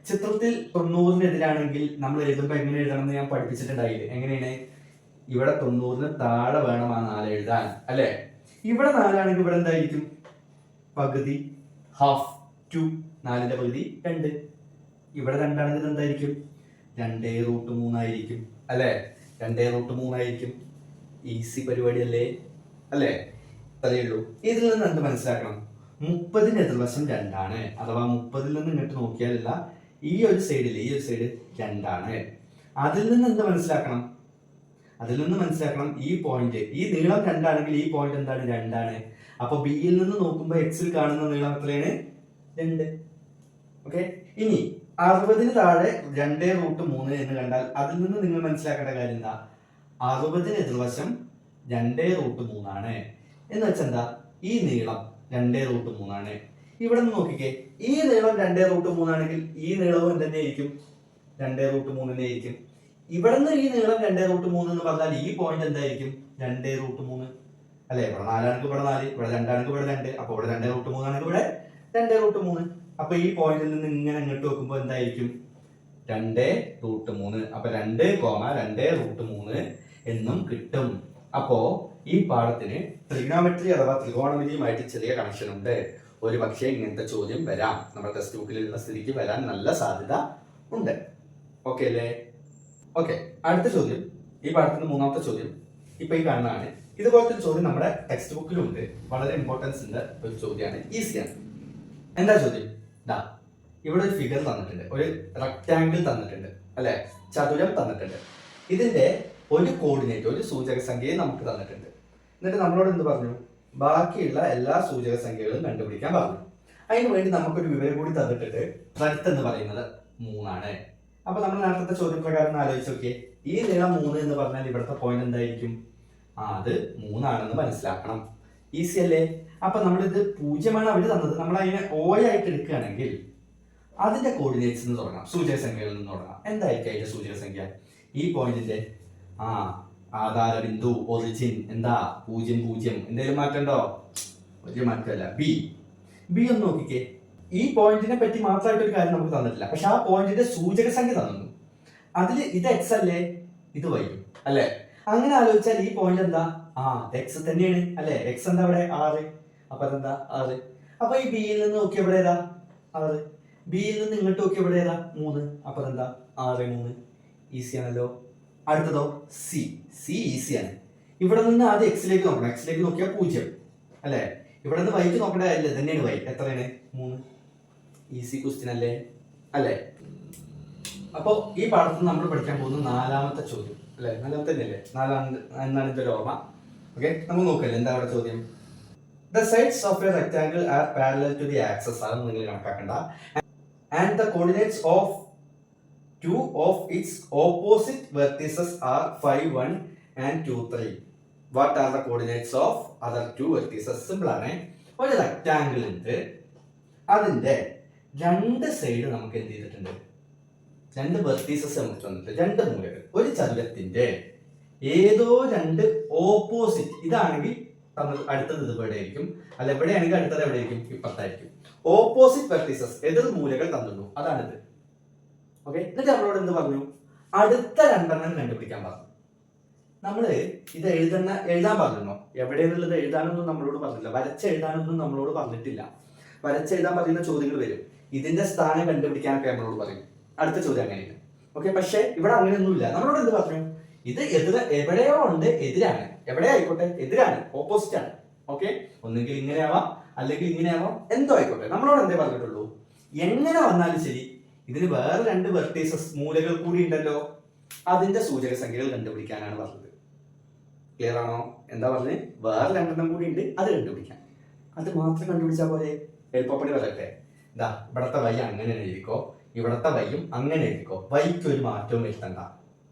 ചിത്രത്തിൽ 90-നെതിരാണെങ്കിൽ നമ്മൾ എഴുതുമ്പോൾ എങ്ങനെ എഴുതണം എന്ന് ഞാൻ പഠിപ്പിച്ചിട്ടുണ്ടായില്ലേ? എങ്ങനെയാണ്? ഇവിടെ 90-ന് താഴെ വേണം ആ 4 എഴുതാൻ, അല്ലെ? ഇവിടെ 4 ആണെങ്കിൽ ഇവിടെ എന്തായിരിക്കും? പകുതി, ഹാഫ്, 2. 4ന്റെ പകുതി 2. ഇവിടെ 2 ആണെങ്കിൽ എന്തായിരിക്കും? 2√3 ആയിരിക്കും, അല്ലെ? 2√3 ആയിരിക്കും. ഈസി പരിപാടി അല്ലേ? അല്ലേ? അത്രയേ ഉള്ളൂ. ഇതിൽ നിന്ന് എന്ത് മനസ്സിലാക്കണം? 30-ന്റെ എതിർവശം 2 ആണ്. അഥവാ 30-ൽ നിന്ന് ഇങ്ങോട്ട് നോക്കിയാലല്ല, ഈ ഒരു സൈഡ് 2 ആണ്. അതിൽ നിന്ന് എന്ത് മനസ്സിലാക്കണം? അതിൽ നിന്ന് മനസ്സിലാക്കണം ഈ പോയിന്റ്, ഈ നീളം 2 ആണെങ്കിൽ ഈ പോയിന്റ് എന്താണ്? 2 ആണ്. അപ്പൊ ബിയിൽ നിന്ന് നോക്കുമ്പോൾ എക്സിൽ കാണുന്ന നീളം എത്രയാണ്? 2. ഓക്കെ, ഇനി 60-ന് താഴെ 2√3 എന്ന് കണ്ടാൽ അതിൽ നിന്ന് നിങ്ങൾ മനസ്സിലാക്കേണ്ട കാര്യം എന്താ? 60-ന് എതിർവശം 2√3 ആണ്. എന്ന് വെച്ചാൽ എന്താ? ഈ നീളം 2√3 ആണ്. ഇവിടെ നിന്ന് നോക്കിക്കേ, ഈ നീളം 2√3 ആണെങ്കിൽ ഈ നീളവും തന്നെ ആയിരിക്കും 2√3 തന്നെ ആയിരിക്കും. ഇവിടെ നിന്ന് ഈ നീളം 2√3 എന്ന് പറഞ്ഞാൽ ഈ പോയിന്റ് എന്തായിരിക്കും? 2√3, അല്ലെ? ഇവിടെ 4 ആണെങ്കിൽ ഇവിടെ 4, ഇവിടെ 2 ആണെങ്കിൽ ഇവിടെ 2. അപ്പൊ ഇവിടെ 2√3 ആണെങ്കിൽ ഇവിടെ 2√3. അപ്പൊ ഈ പോയിന്റിൽ നിന്ന് ഇങ്ങനെ ഇങ്ങോട്ട് നോക്കുമ്പോൾ എന്തായിരിക്കും? 2√3. അപ്പൊ 2,2√3 എന്നും കിട്ടും. അപ്പോ ഈ പാഠത്തിന് ട്രിഗണോമെട്രി അഥവാ ത്രികോണമിതിയുമായിട്ട് ചെറിയ കണക്ഷൻ ഉണ്ട്. ഒരു പക്ഷേ ഇങ്ങനത്തെ ചോദ്യം വരാം. നമ്മുടെ ടെക്സ്റ്റ് ബുക്കിലുള്ള സ്ഥിതിക്ക് വരാൻ നല്ല സാധ്യത ഉണ്ട്. ഓക്കെ അല്ലേ? ഓക്കെ, അടുത്ത ചോദ്യം, ഈ പാഠത്തിന്റെ 3ാമത്തെ ചോദ്യം ഇപ്പൊ ഈ കാണുന്നതാണ്. ഇതുപോലത്തെ ഒരു ചോദ്യം നമ്മുടെ ടെക്സ്റ്റ് ബുക്കിലുണ്ട്. വളരെ ഇമ്പോർട്ടൻസ് ഉണ്ട് ഒരു ചോദ്യമാണ്, ഈസിയാണ്. എന്താ ചോദ്യം? ഇവിടെ ഒരു ഫിഗർ തന്നിട്ടുണ്ട്, ഒരു റെക്ടാങ്കിൾ തന്നിട്ടുണ്ട്, അല്ലെ? ചതുരം തന്നിട്ടുണ്ട്. ഇതിന്റെ ഒരു കോർഡിനേറ്റ്, ഒരു സൂചക സംഖ്യയെ നമുക്ക് തന്നിട്ടുണ്ട്. എന്നിട്ട് നമ്മളോട് എന്ത് പറഞ്ഞു? ബാക്കിയുള്ള എല്ലാ സൂചക സംഖ്യകളും കണ്ടുപിടിക്കാൻ പറഞ്ഞു. അതിന് വേണ്ടി നമുക്കൊരു വിവരം കൂടി തന്നിട്ടുണ്ട്. ബ്രെഡ്ത്ത് എന്ന് പറയുന്നത് 3 ആണ്. അപ്പൊ നമ്മൾ നേരത്തെ ചോദ്യ പ്രകാരം ആലോചിച്ച് നോക്കിയേ, ഈ നീളം 3 എന്ന് പറഞ്ഞാൽ ഇവിടുത്തെ പോയിന്റ് എന്തായിരിക്കും? അത് 3 ആണെന്ന് മനസ്സിലാക്കണം. ഈസി അല്ലേ? അപ്പൊ നമ്മളിത് 0 അവര് തന്നത്, നമ്മൾ അതിനെ O ആയിട്ട് എടുക്കുകയാണെങ്കിൽ അതിന്റെ കോർഡിനേറ്റ്സ് നിന്ന് തുടങ്ങാം, സൂചക സംഖ്യകളിൽ നിന്ന് തുടങ്ങാം. എന്തായിരിക്കും അതിന്റെ സൂചക സംഖ്യ? ഈ പോയിന്റിന്റെ ആധാര ബിന്ദു, ഒറിജിൻ എന്താ? 0, 0. എന്തെങ്കിലും മാറ്റണ്ടോ? ഒരു മാറ്റമല്ല. ബി ഒന്ന് നോക്കിക്കേ, ഈ പോയിന്റിനെ പറ്റി മാത്രമായിട്ട് ഒരു കാര്യം നമുക്ക് തന്നിട്ടില്ല, പക്ഷെ ആ പോയിന്റിന്റെ സൂചക സംഖ്യ തന്നു. അതിൽ ഇത് എക്സ് അല്ലേ, ഇത് വൈ അല്ലെ? അങ്ങനെ ആലോചിച്ചാൽ ഈ പോയിന്റ് എന്താ? എക്സ് തന്നെയാണ്, അല്ലെ? എക്സ് എന്താ ഇവിടെ? 6. അപ്പൊ അതെന്താ? 6. അപ്പൊ ഈ ബിയിൽ നിന്ന് നോക്കി എവിടെ ഏതാ? 6. ബിയിൽ നിന്ന് ഇങ്ങോട്ട് നോക്കി എവിടെ ഏതാ? 3. അപ്പൊ അതെന്താ? 6, 3. ഈസി ആണല്ലോ. അടുത്തതോ സി. ഈസിയാണ്. ഇവിടെ നിന്ന് ആദ്യം എക്സിലേക്ക് നോക്കണം. എക്സിലേക്ക് നോക്കിയാൽ 0, അല്ലെ? ഇവിടെ നിന്ന് വൈക്ക് നോക്കേണ്ട കാര്യമില്ല, തന്നെയാണ് വൈ. എത്രയാണ്? 3. ഈസി ക്വസ്റ്റ്യൻ അല്ലേ? അല്ലെ? അപ്പോ ഈ പാഠത്തിൽ നമ്മൾ പഠിക്കാൻ പോകുന്ന 4ാമത്തെ ചോദ്യം, അല്ലെ? 4ാമത്തെ തന്നെയല്ലേ? 4 എന്നാണ് എന്റെ ഓർമ്മ. ഓക്കെ, നമുക്ക് നോക്കല്ലേ എന്താ അവിടെ ചോദ്യം. The sides of a rectangle are parallel to the axes, ആണ് നിങ്ങൾ കണക്കാക്കണ്ട. And the coordinates of two of its opposite vertices are 5, 1 and 2, 3. What are the coordinates of other two vertices? Simple ആണ്. ഒരു റെക്ടാംഗിൾ ഉണ്ട്, അതിന്റെ രണ്ട് സൈഡ് നമുക്ക് എന്ത് ചെയ്തിട്ടുണ്ട്, രണ്ട് വെർട്ടീസസ് നമുക്ക് തന്നിട്ട്, രണ്ട് മൂലകൾ. ഒരു ചതുരത്തിന്റെ ഏതോ രണ്ട് ഓപ്പോസിറ്റ്, ഇതാണെങ്കിൽ അടുത്തത് ഇത് ഇവിടെ ആയിരിക്കും, അല്ല ഇവിടെ ആണെങ്കിൽ അടുത്തത് എവിടെ ആയിരിക്കും, ഇപ്പുറത്തായിരിക്കും. ഓപ്പോസിറ്റ് വെർട്ടീസസ്, എതിർ മൂലകൾ തന്നിട്ടു, അതാണിത്. ഓക്കെ, എന്നിട്ട് നമ്മളോട് എന്ത് പറഞ്ഞു, അടുത്ത രണ്ടെണ്ണം കണ്ടുപിടിക്കാൻ പറഞ്ഞു. നമ്മള് ഇത് എഴുതാൻ പറഞ്ഞോ, എവിടെയെന്നുള്ളത് എഴുതാനൊന്നും നമ്മളോട് പറഞ്ഞില്ല, വരച്ചെഴുതാനൊന്നും നമ്മളോട് പറഞ്ഞിട്ടില്ല. വരച്ചെഴുതാൻ പറയുന്ന ചോദ്യങ്ങൾ വരും, ഇതിന്റെ സ്ഥാനം കണ്ടുപിടിക്കാനൊക്കെ നമ്മളോട് പറയും. അടുത്ത ചോദ്യം അങ്ങനെയില്ല. ഓക്കെ, പക്ഷെ ഇവിടെ അങ്ങനെയൊന്നുമില്ല. നമ്മളോട് എന്ത് പറഞ്ഞു, ഇത് എവിടെയോ ഉണ്ട്, എതിരാണ്, എവിടെ ആയിക്കോട്ടെ എതിരാണ്, ഓപ്പോസിറ്റ് ആണ്. ഓക്കെ, ഒന്നുകിൽ ഇങ്ങനെ ആവാം, അല്ലെങ്കിൽ ഇങ്ങനെ ആവാം, എന്തോ ആയിക്കോട്ടെ. നമ്മളോട് എന്തേ പറഞ്ഞിട്ടുള്ളൂ, എങ്ങനെ വന്നാലും ശരി ഇതിന് വേറെ രണ്ട് വെർട്ടീസസ്, മൂലകൾ കൂടി ഉണ്ടല്ലോ, അതിന്റെ സൂചക സംഖ്യകൾ കണ്ടുപിടിക്കാനാണ് പറഞ്ഞത്. ക്ലിയർ ആണോ? എന്താ പറഞ്ഞത്, വേറെ രണ്ടെണ്ണം കൂടി ഉണ്ട്, അത് കണ്ടുപിടിക്കാൻ. അത് മാത്രം കണ്ടുപിടിച്ചാൽ പോലെ. എളുപ്പപ്പണി പറയട്ടെ, ഇതാ ഇവിടത്തെ വൈ അങ്ങനെ എഴുതിക്കോ, ഇവിടത്തെ വൈയും അങ്ങനെ എഴുതിക്കോ, വൈക്ക് ഒരു മാറ്റവും വരുത്തണ്ട,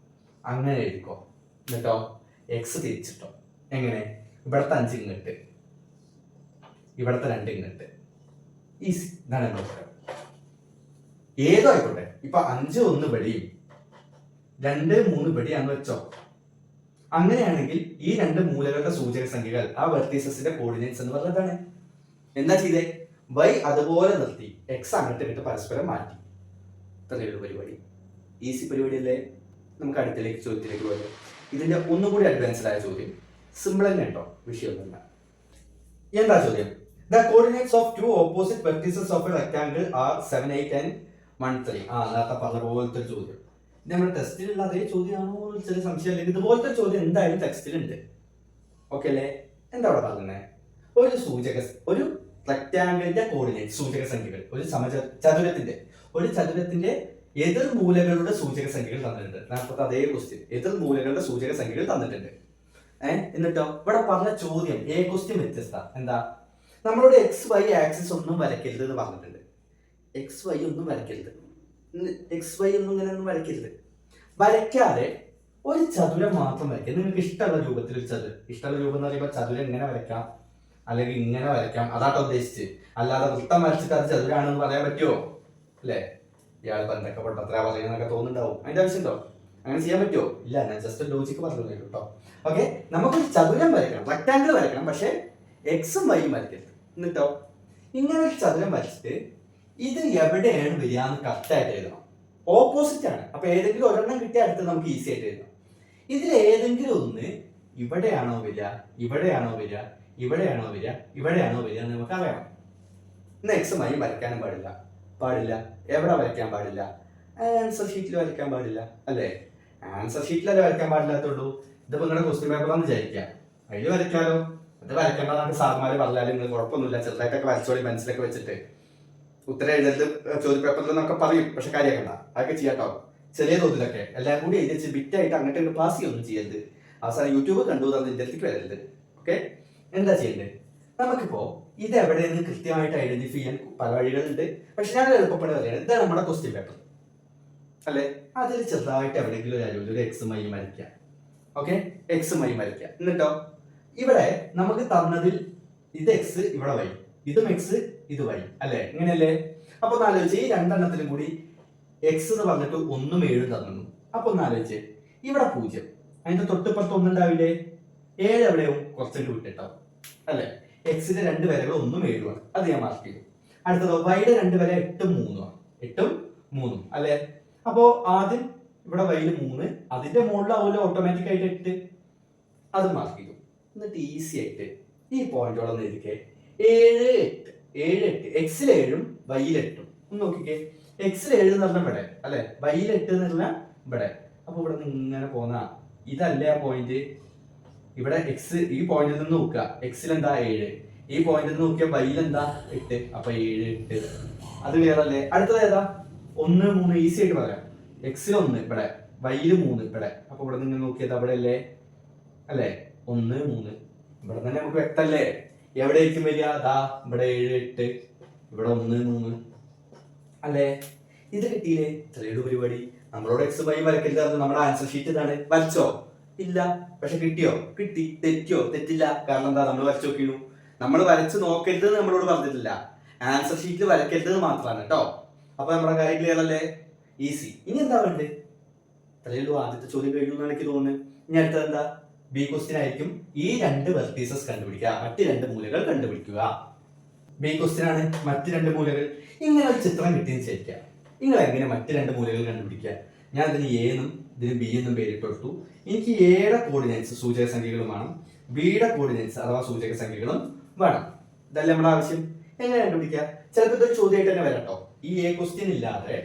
അങ്ങനെ എഴുതിക്കോ. എന്നിട്ടോ എക്സ് തിരിച്ചിട്ടോ. എങ്ങനെ, ഇവിടത്തെ 5 ഇങ്ങോട്ട്, ഇവിടത്തെ 2 ഇങ്ങോട്ട്. ഈസി, ഇതാണ് എന്റെ ഉത്തരം. ഏതോ ആയിക്കോട്ടെ, ഇപ്പൊ 5, 1 ഇവിടെയും 2, 3 ഇവിടെയാന്ന് വെച്ചോ. അങ്ങനെയാണെങ്കിൽ ഈ രണ്ട് മൂലകളുടെ സൂചക സംഖ്യകൾ, ആ വെർട്ടീസസിന്റെ കോർഡിനേറ്റ്സ് എന്ന് പറഞ്ഞതാണ്. എന്താ ചെയ്തേ, വൈ അതുപോലെ നിർത്തി, എക്സ് അങ്ങോട്ട് ഇങ്ങോട്ട് പരസ്പരം മാറ്റി. ഇത്രയുള്ള പരിപാടി, ഈസി പരിപാടി അല്ലേ? നമുക്ക് അടുത്തിലേക്ക് ചോദ്യത്തിലേക്ക് പോയാലോ. ഇതിന്റെ ഒന്നും കൂടി അഡ്വാൻസ്ഡ് ആയ ചോദ്യം, സിമ്പിൾ തന്നെ കേട്ടോ, വിഷയമൊന്നുമില്ല. എന്താ ചോദ്യം, the coordinates of two opposite vertices of a rectangle are 7, 8 and 1, 3. നേരത്തെ പറഞ്ഞ പോലത്തെ ചോദ്യം നമ്മുടെ ടെസ്റ്റിലുള്ള അതേ ചോദ്യമാണോ ചെറിയ സംശയം, അല്ലെങ്കിൽ ഇതുപോലത്തെ ചോദ്യം എന്തായാലും ടെക്സ്റ്റിലുണ്ട്. ഓക്കെ അല്ലേ? എന്താ അവിടെ പറഞ്ഞത്, ഒരു റെക്ടാംഗിളിന്റെ കോർഡിനേറ്റ് സൂചക സംഖ്യകൾ, ഒരു ചതുരത്തിന്റെ എതിർ മൂലകളുടെ സൂചക സംഖ്യകൾ തന്നിട്ടുണ്ട്. നേരത്തെ അതേ ക്വസ്റ്റ്യൻ, എതിർ മൂലകളുടെ സൂചക സംഖ്യകൾ തന്നിട്ടുണ്ട്. എന്നിട്ടോ ഇവിടെ പറഞ്ഞ ചോദ്യം ക്വസ്റ്റ്യൻ വ്യത്യസ്ത. എന്താ, നമ്മളോട് എക്സ് വൈ ആക്സിസ് ഒന്നും വരയ്ക്കരുത് എന്ന് പറഞ്ഞിട്ടുണ്ട്. എക്സ് വൈ ഒന്നും വരയ്ക്കരുത്, ഇങ്ങനെയൊന്നും വരയ്ക്കരുത്. വരയ്ക്കാതെ ഒരു ചതുരം മാത്രം വരയ്ക്കുക. നിങ്ങൾക്ക് ഇഷ്ടമുള്ള രൂപത്തിൽ ഒരു ചതുരം, ഇഷ്ടമുള്ള രൂപം എന്ന് പറയുമ്പോൾ ചതുരം ഇങ്ങനെ വരയ്ക്കാം, അല്ലെങ്കിൽ ഇങ്ങനെ വരയ്ക്കാം, അതാട്ടോ ഉദ്ദേശിച്ച്. അല്ലാതെ വൃത്തം വരച്ചിട്ട് അത് ചതുരാണെന്ന് പറയാൻ പറ്റുമോ? അല്ലേ? ഇയാൾ എന്തൊക്കെ പൊട്ടത്ര പറയുന്നൊക്കെ തോന്നുന്നുണ്ടാവും. അതിന്റെ ആവശ്യമുണ്ടോ? അങ്ങനെ ചെയ്യാൻ പറ്റുമോ? ഇല്ല, ഞാൻ ജസ്റ്റ് ലോജിക്ക് പറഞ്ഞു കേട്ടോ. ഓക്കെ, നമുക്കൊരു ചതുരം വരയ്ക്കണം, റെക്ടാംഗിൾ വരയ്ക്കണം, പക്ഷെ എക്സും വൈയും വരയ്ക്കരുത്. എന്നിട്ടോ ഇങ്ങനെ ഒരു ചതുരം വരച്ചിട്ട് ഇത് എവിടെയാണ് വരിക എന്ന് കറക്റ്റായിട്ട് എഴുതണം. ഓപ്പോസിറ്റ് ആണ്, അപ്പൊ ഏതെങ്കിലും ഒരെണ്ണം കിട്ടിയ അടുത്ത് നമുക്ക് ഈസി ആയിട്ട് എഴുതാം. ഇതിൽ ഏതെങ്കിലും ഒന്ന് ഇവിടെയാണോ വരിക, ഇവിടെയാണോ വരിക എന്ന് നമുക്ക് അറിയണം. ഇന്ന് എക്സും വൈയും വരയ്ക്കാനും പാടില്ല. എവിടെ വരയ്ക്കാൻ പാടില്ല? ആൻസർ ഷീറ്റിൽ വരയ്ക്കാൻ പാടില്ല, അല്ലേ? ആൻസർ ഷീറ്റിലല്ലേ വരയ്ക്കാൻ പാടില്ലാത്തുള്ളൂ. ഇതിപ്പോ നിങ്ങളുടെ ക്വസ്റ്റ്യൻ പേപ്പറാന്ന് വിചാരിക്കാം, അതിൽ വരയ്ക്കാലോ. അത് വരയ്ക്കേണ്ടതാണ് സാർമാര് പറഞ്ഞാലും നിങ്ങൾ കുഴപ്പമൊന്നുമില്ല, ചെറുതായിട്ടൊക്കെ വരച്ചോളി മനസ്സിലൊക്കെ വെച്ചിട്ട്. ഉത്തരം എഴുതരുത് ചോദ്യ പേപ്പറിൽ എന്നൊക്കെ പറയും, പക്ഷെ കാര്യമാക്കണ്ട, അതൊക്കെ ചെയ്യാട്ടോ. ചെറിയ തോതിലൊക്കെ എല്ലാം കൂടി എഴുതിച്ച് ബിറ്റായിട്ട് അങ്ങോട്ട് പാസ് ചെയ്യൊന്നും ചെയ്യരുത്. അവസാനം യൂട്യൂബ് കണ്ടു തന്നെ ഇന്ത്യയിലേക്ക് വരരുത്. ഓക്കെ, എന്താ ചെയ്യേണ്ടത്? നമുക്കിപ്പോ ഇത് എവിടെയെന്ന് കൃത്യമായിട്ട് ഐഡന്റിഫൈ ചെയ്യാൻ പല വഴികളുണ്ട്, പക്ഷെ ഞാൻ എളുപ്പപ്പെടെ പറയുന്നത് ഇതാണ് നമ്മുടെ ക്വസ്റ്റ്യൻ പേപ്പർ, അല്ലെ? അതിൽ ചെറുതായിട്ട് എവിടെയെങ്കിലും ഒരു എക്സും വൈയും വരയ്ക്കാം. ഓക്കെ, എക്സും വൈയും വരയ്ക്കാം. എന്നിട്ടോ ഇവിടെ നമുക്ക് തന്നതിൽ ഇത് എക്സ്, ഇവിടെ വൈ, ഇതും എക്സ്, ഇത് വൈ, അല്ലെ? ഇങ്ങനെയല്ലേ? അപ്പൊ ഒന്ന് ആലോചിച്ച്, ഈ രണ്ടെണ്ണത്തിലും കൂടി എക്സ് എന്ന് പറഞ്ഞിട്ട് 1, 7 തന്നു. അപ്പൊ ഒന്ന് ആലോചിച്ച്, ഇവിടെ 0, അതിന്റെ തൊട്ടിപ്പുറത്ത് 1 ഉണ്ടാവില്ലേ? 7 എവിടെയാവും? കുറച്ചൊക്കെ വിട്ടിട്ടാവും, അല്ലെ? എക്സിന്റെ 2 വരകൾ 1, 7 ആണ്, അത് ഞാൻ മാർക്ക് ചെയ്തു. അടുത്തതോ വൈയുടെ 2 വര 8, 3 ആണ്, 8, 3, അല്ലെ? അപ്പോ ആദ്യം ഇവിടെ വൈയിൽ 3, അതിന്റെ മുകളിലാവുമല്ലോ ഓട്ടോമാറ്റിക് ആയിട്ട് 8, അത് മാർക്ക് ചെയ്തു. എന്നിട്ട് ഈസി ആയിട്ട് ഈ പോയിന്റോളം എഴുതിക്കേ, 7, 8, എക്സിൽ 7ഉം വൈയിൽ 8ഉം. ഒന്ന് നോക്കിക്കേ, എക്സിൽ 7 എന്ന് പറഞ്ഞാൽ ഇവിടെ, അല്ലെ? വൈയിൽ 8 എന്ന് പറഞ്ഞാൽ ഇവിടെ. അപ്പൊ ഇവിടെ നിന്ന് ഇങ്ങനെ പോന്ന ഇതല്ലേ ആ പോയിന്റ്. ഇവിടെ എക്സ്, ഈ പോയിന്റിൽ നിന്ന് നോക്കുക, എക്സിൽ എന്താ 7, ഈ പോയിന്റിൽ നിന്ന് നോക്കിയാൽ വൈയിൽ എന്താ 8, അപ്പൊ 7, 8. അത് ക്ലിയർ അല്ലേ? അടുത്തത് ഏതാ? 1, 3, ഈസി ആയിട്ട് പറയാം. എക്സിൽ 1 ഇവിടെ, വൈയിൽ 3 ഇവിടെ. അപ്പൊ ഇവിടെ നിന്ന് നോക്കിയത് അവിടെ അല്ലേ? 1, 3. ഇവിടെ തന്നെ നമുക്ക് വ്യക്തല്ലേ, എവിടെയായിരിക്കും വരിക? ദാ ഇവിടെ 7 8, ഇവിടെ 1 3 അല്ലേ? ഇത് കിട്ടിയില്ലേ? ഇത്രയുള്ളൂ പരിപാടി. നമ്മളോട് എക്സ് വൈ വരക്കരുത്, നമ്മുടെ ആൻസർ ഷീറ്റ് ഇതാണ്. വരച്ചോ? ഇല്ല. പക്ഷെ കിട്ടിയോ? കിട്ടി. തെറ്റിയോ? തെറ്റില്ല. കാരണം എന്താ? നമ്മൾ വരച്ചു നോക്കിയുള്ളൂ. നമ്മൾ വരച്ച് നോക്കരുത് നമ്മളോട് പറഞ്ഞിട്ടില്ല, ആൻസർ ഷീറ്റിൽ വരക്കരുത് മാത്രമാണ് കേട്ടോ. അപ്പൊ നമ്മുടെ കാര്യം ക്ലിയർ അല്ലേ? ഈസി. ഇനി എന്താ വേണ്ടത്? ഇത്രയുള്ളൂ. ആദ്യത്തെ ചോദ്യം കഴിഞ്ഞു എന്നാണ് എനിക്ക് തോന്നുന്നത്. ഇനി അടുത്തത് എന്താ? ബി ക്വസ്റ്റ്യൻ ആയിരിക്കും. ഈ 2 വെർട്ടീസസ് കണ്ടുപിടിക്കുക, മറ്റ് 2 മൂലകൾ കണ്ടുപിടിക്കുക. ബി ക്വസ്റ്റ്യൻ ആണ്. മറ്റ് 2 മൂലകൾ. ഇങ്ങനെ ഒരു ചിത്രം കിട്ടിയെന്ന് വിചാരിക്കുക. നിങ്ങൾ എങ്ങനെ മറ്റ് 2 മൂലകൾ കണ്ടുപിടിക്കുക? ഞാൻ ഇതിന് എ എന്നും ഇതിന് ബി എന്നും പേരിട്ട് കൊടുത്തു. എനിക്ക് എയുടെ കോർഡിനേറ്റ്സ് സൂചക സംഖ്യകളും വേണം, ബിയുടെ കോർഡിനേറ്റ്സ് അഥവാ സൂചക സംഖ്യകളും വേണം. ഇതല്ലേ നമ്മുടെ ആവശ്യം. എങ്ങനെ കണ്ടുപിടിക്കുക? ചിലപ്പോൾ ഇതൊരു ചോദ്യമായിട്ട് തന്നെ വരാം കേട്ടോ. ഈ എ ക്വസ്റ്റ്യൻ ഇല്ലാതെ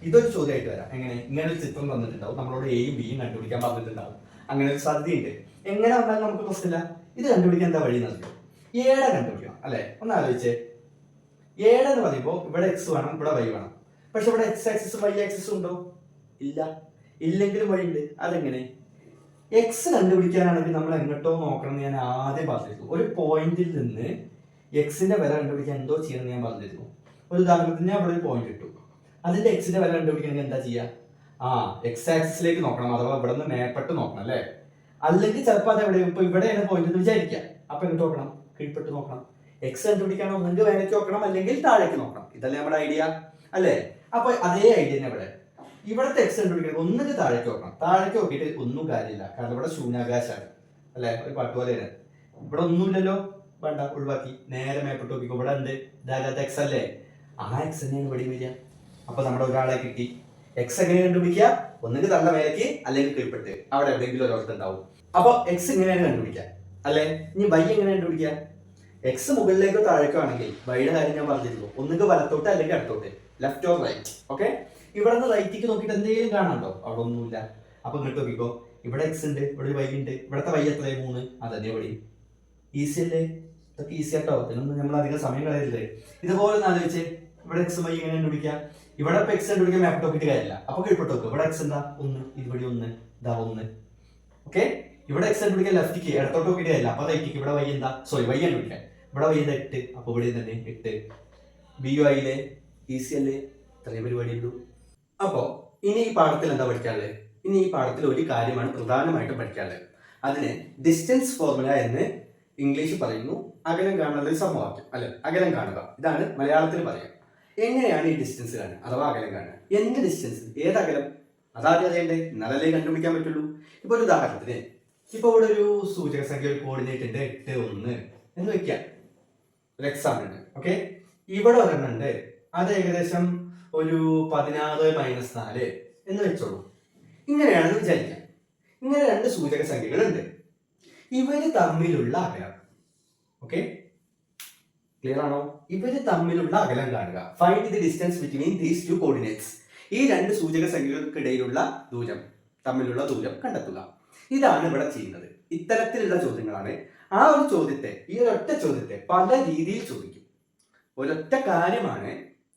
ഇതൊരു ചോദ്യമായിട്ട് വരാം. എങ്ങനെ? ഇങ്ങനെ ഒരു ചിത്രം തന്നിട്ടുണ്ടാവും, നമ്മളോട് എയും ബിയും കണ്ടുപിടിക്കാൻ പറഞ്ഞിട്ടുണ്ടാവും. അങ്ങനെ ഒരു സാധ്യതയുണ്ട്. എങ്ങനെ വന്നാലും നമുക്ക് പ്രശ്നമില്ല. ഇത് കണ്ടുപിടിക്കാൻ എന്താ വഴി നൽകും? എയുടെ കണ്ടുപിടിക്കണം അല്ലെ? ഒന്ന് ആലോചിച്ചേ. എയുടെ എന്ന് പറയുമ്പോൾ ഇവിടെ എക്സ് വേണം, ഇവിടെ വൈ വേണം. പക്ഷെ ഇവിടെ എക്സ് ആക്സിസും വൈ ആക്സിസും ഉണ്ടോ? ഇല്ല. ഇല്ലെങ്കിലും വഴിയുണ്ട്. അതെങ്ങനെ? എക്സ് കണ്ടുപിടിക്കാനാണെങ്കിൽ നമ്മൾ എങ്ങോട്ടോ നോക്കണം എന്ന് ഞാൻ ആദ്യം പറഞ്ഞിരുന്നു. ഒരു പോയിന്റിൽ നിന്ന് എക്സിന്റെ വില കണ്ടുപിടിക്കാൻ എന്തോ ചെയ്യണമെന്ന് ഞാൻ പറഞ്ഞിരുന്നു. ഒരു ഉദാഹരണത്തിന് അവിടെ ഒരു പോയിന്റ് ഇട്ടു, അതിന്റെ എക്സിന്റെ വില കണ്ടുപിടിക്കണമെങ്കിൽ എന്താ ചെയ്യുക? എക്സ് ആക്സിസിലേക്ക് നോക്കണം, അഥവാ ഇവിടെ നിന്ന് മേപ്പെട്ട് നോക്കണം അല്ലേ? അല്ലെങ്കിൽ ചിലപ്പോൾ അത് എവിടെ, ഇപ്പൊ ഇവിടെയാണ് പോയിന്റ് എന്ന് വിചാരിക്കുക. അപ്പൊ എങ്ങോട്ട് നോക്കണം? കീഴ്പ്പെട്ട് നോക്കണം. എക്സ് കണ്ടുപിടിക്കാൻ ഒന്നെങ്കിൽ വേനയ്ക്ക് നോക്കണം, അല്ലെങ്കിൽ താഴേക്ക് നോക്കണം. ഇതല്ലേ നമ്മുടെ ഐഡിയ അല്ലേ? അപ്പൊ അതേ ഐഡിയ തന്നെ ഇവിടത്തെ എക്സ് കണ്ടുപിടിക്കണം, ഒന്നുകിൽ താഴേക്ക് നോക്കണം. താഴേക്ക് നോക്കിയിട്ട് ഒന്നും കാര്യമില്ല, കാരണം ഇവിടെ ശൂന്യാകാശമാണ് അല്ലെ? ഒരു പാട്ട് പോലെയാണ്. ഇവിടെ ഒന്നുമില്ലല്ലോ, വേണ്ട, ഒഴിവാക്കി. നേരെ മേപ്പെട്ട് നോക്കിക്കോ, ഇവിടെ ഉണ്ട്. ഇതാകാത്ത എക്സ് അല്ലേ? ആ എക്സ് തന്നെയാണ് ഇവിടെ വരിക. അപ്പൊ നമ്മുടെ ഒരാളെ കിട്ടി. എക്സ് എങ്ങനെ കണ്ടുപിടിക്കുക? ഒന്നുകിൽ തള്ള മേലേക്ക്, അല്ലെങ്കിൽ കീഴ്പ്പെട്ട് അവിടെ എവിടെയെങ്കിലും ഒരിടത്ത് ഉണ്ടാവും. അപ്പൊ എക്സ് ഇങ്ങനെയാണ് കണ്ടുപിടിക്കുക അല്ലെ? ഇനി വൈ എങ്ങനെ കണ്ടുപിടിക്കുക? എക്സ് മുകളിലേക്കോ താഴേക്കോ ആണെങ്കിൽ വൈയുടെ കാര്യം ഞാൻ പറഞ്ഞിരുന്നു, ഒന്നുകിൽ വലത്തോട്ട് അല്ലെങ്കിൽ അടുത്തോട്ട്, ലെഫ്റ്റ് ഓർ റൈറ്റ്. ഓക്കെ, ഇവിടെ നിന്ന് റൈറ്റിക്ക് നോക്കിയിട്ട് എന്തെങ്കിലും കാണാണ്ടോ? അവിടെ ഒന്നുമില്ല. അപ്പൊ ഇങ്ങോട്ട് നോക്കിക്കോ, ഇവിടെ എക്സ് ഉണ്ട്, ഇവിടെ വൈ ഉണ്ട്. ഇവിടത്തെ വൈ എത്ര? 3. അതന്നെ ഇവിടെ. ഈസി അല്ലേ? ഇതൊക്കെ ഈസി ആട്ടോ, ഇതിനൊന്നും നമ്മൾ അധികം സമയം കളയരുത്. ഇതുപോലെ ആലോചിച്ച് ഇവിടെ എക്സ് വൈ എങ്ങനെ കണ്ടുപിടിക്കുക? ഇവിടെ ഇപ്പൊ എക്സ് കണ്ടുപിടിക്കാൻ മാപ്പ് നോക്കിയിട്ട് കാര്യമില്ല. അപ്പൊ കീഴ്പ്പെട്ട് നോക്കുക. ഇവിടെ എക്സ് എന്താ? 1. ഇതുവഴി 1, ഇതാ 1. ഓക്കെ, ഇവിടെ എക്സ് കണ്ടുപിടിക്കാൻ ലെഫ്റ്റിക്ക്, ഇടത്തോട്ട് നോക്കിയിട്ട് കാര്യമില്ല. അപ്പൊ റൈറ്റിക്ക്. ഇവിടെ വൈ എന്താ? സോറി, വൈ കണ്ടുപിടിക്കാൻ. ഇവിടെ വൈ എന്താ? 8. അപ്പൊ ഇവിടെ തന്നെ 8. ബി യു ഐയിലെ ഈസി അല്ലേ? ഇത്രയും പരിപാടിയുള്ളൂ. അപ്പോ ഇനി ഈ പാഠത്തിൽ എന്താ പഠിക്കാനുള്ളത്? ഇനി ഈ പാഠത്തിൽ ഒരു കാര്യമാണ് പ്രധാനമായിട്ടും പഠിക്കാനുള്ളത്. അതിന് ഡിസ്റ്റൻസ് ഫോർമുല എന്ന് ഇംഗ്ലീഷ് പറയുന്നു. അകലം കാണുന്ന സമവാക്യം അല്ലെ? അകലം കാണുക, ഇതാണ് മലയാളത്തിൽ പറയുക. എങ്ങനെയാണ് ഈ ഡിസ്റ്റൻസ് കാണുക അഥവാ അകലം കാണുക? എന്ത് ഡിസ്റ്റൻസ്? ഏത് അകലം? അതാദ്യം അറിയണ്ടേ, എന്നാലല്ലേ കണ്ടുപിടിക്കാൻ പറ്റുള്ളൂ. ഇപ്പൊ ഒരു ഉദാഹരണത്തിന്, ഇപ്പൊ ഇവിടെ ഒരു സൂചക സംഖ്യ, ഒരു കോർഡിനേറ്റ് ഉണ്ട് 8 1 എന്ന് വെക്കാം. ഒരു എക്സാമ്പിൾ ഉണ്ട്. ഓക്കെ, ഇവിടെ ഒരെണ്ണം ഉണ്ട്, അത് ഏകദേശം ഒരു 16 - 4 എന്ന് വെച്ചോളൂ. ഇങ്ങനെയാണെന്ന് വിചാരിക്കാം. ഇങ്ങനെ 2 സൂചക സംഖ്യകളുണ്ട്. ഇവര് തമ്മിലുള്ള അകലം, ഓക്കെ ക്ലിയർ ആണോ? ഇവര് തമ്മിലുള്ള അകലം കാണുക. Find the distance between these 2 coordinates. ഈ 2 സൂചക സംഖ്യകൾക്കിടയിലുള്ള ദൂരം, തമ്മിലുള്ള ദൂരം കണ്ടെത്തുക. ഇതാണ് ഇവിടെ ചെയ്യുന്നത്. ഇത്തരത്തിലുള്ള ചോദ്യങ്ങളാണ്. ആ ഒരു ചോദ്യത്തെ, ഈ ഒരൊറ്റ ചോദ്യത്തെ പല രീതിയിൽ ചോദിക്കും. ഒരൊറ്റ കാര്യമാണ്,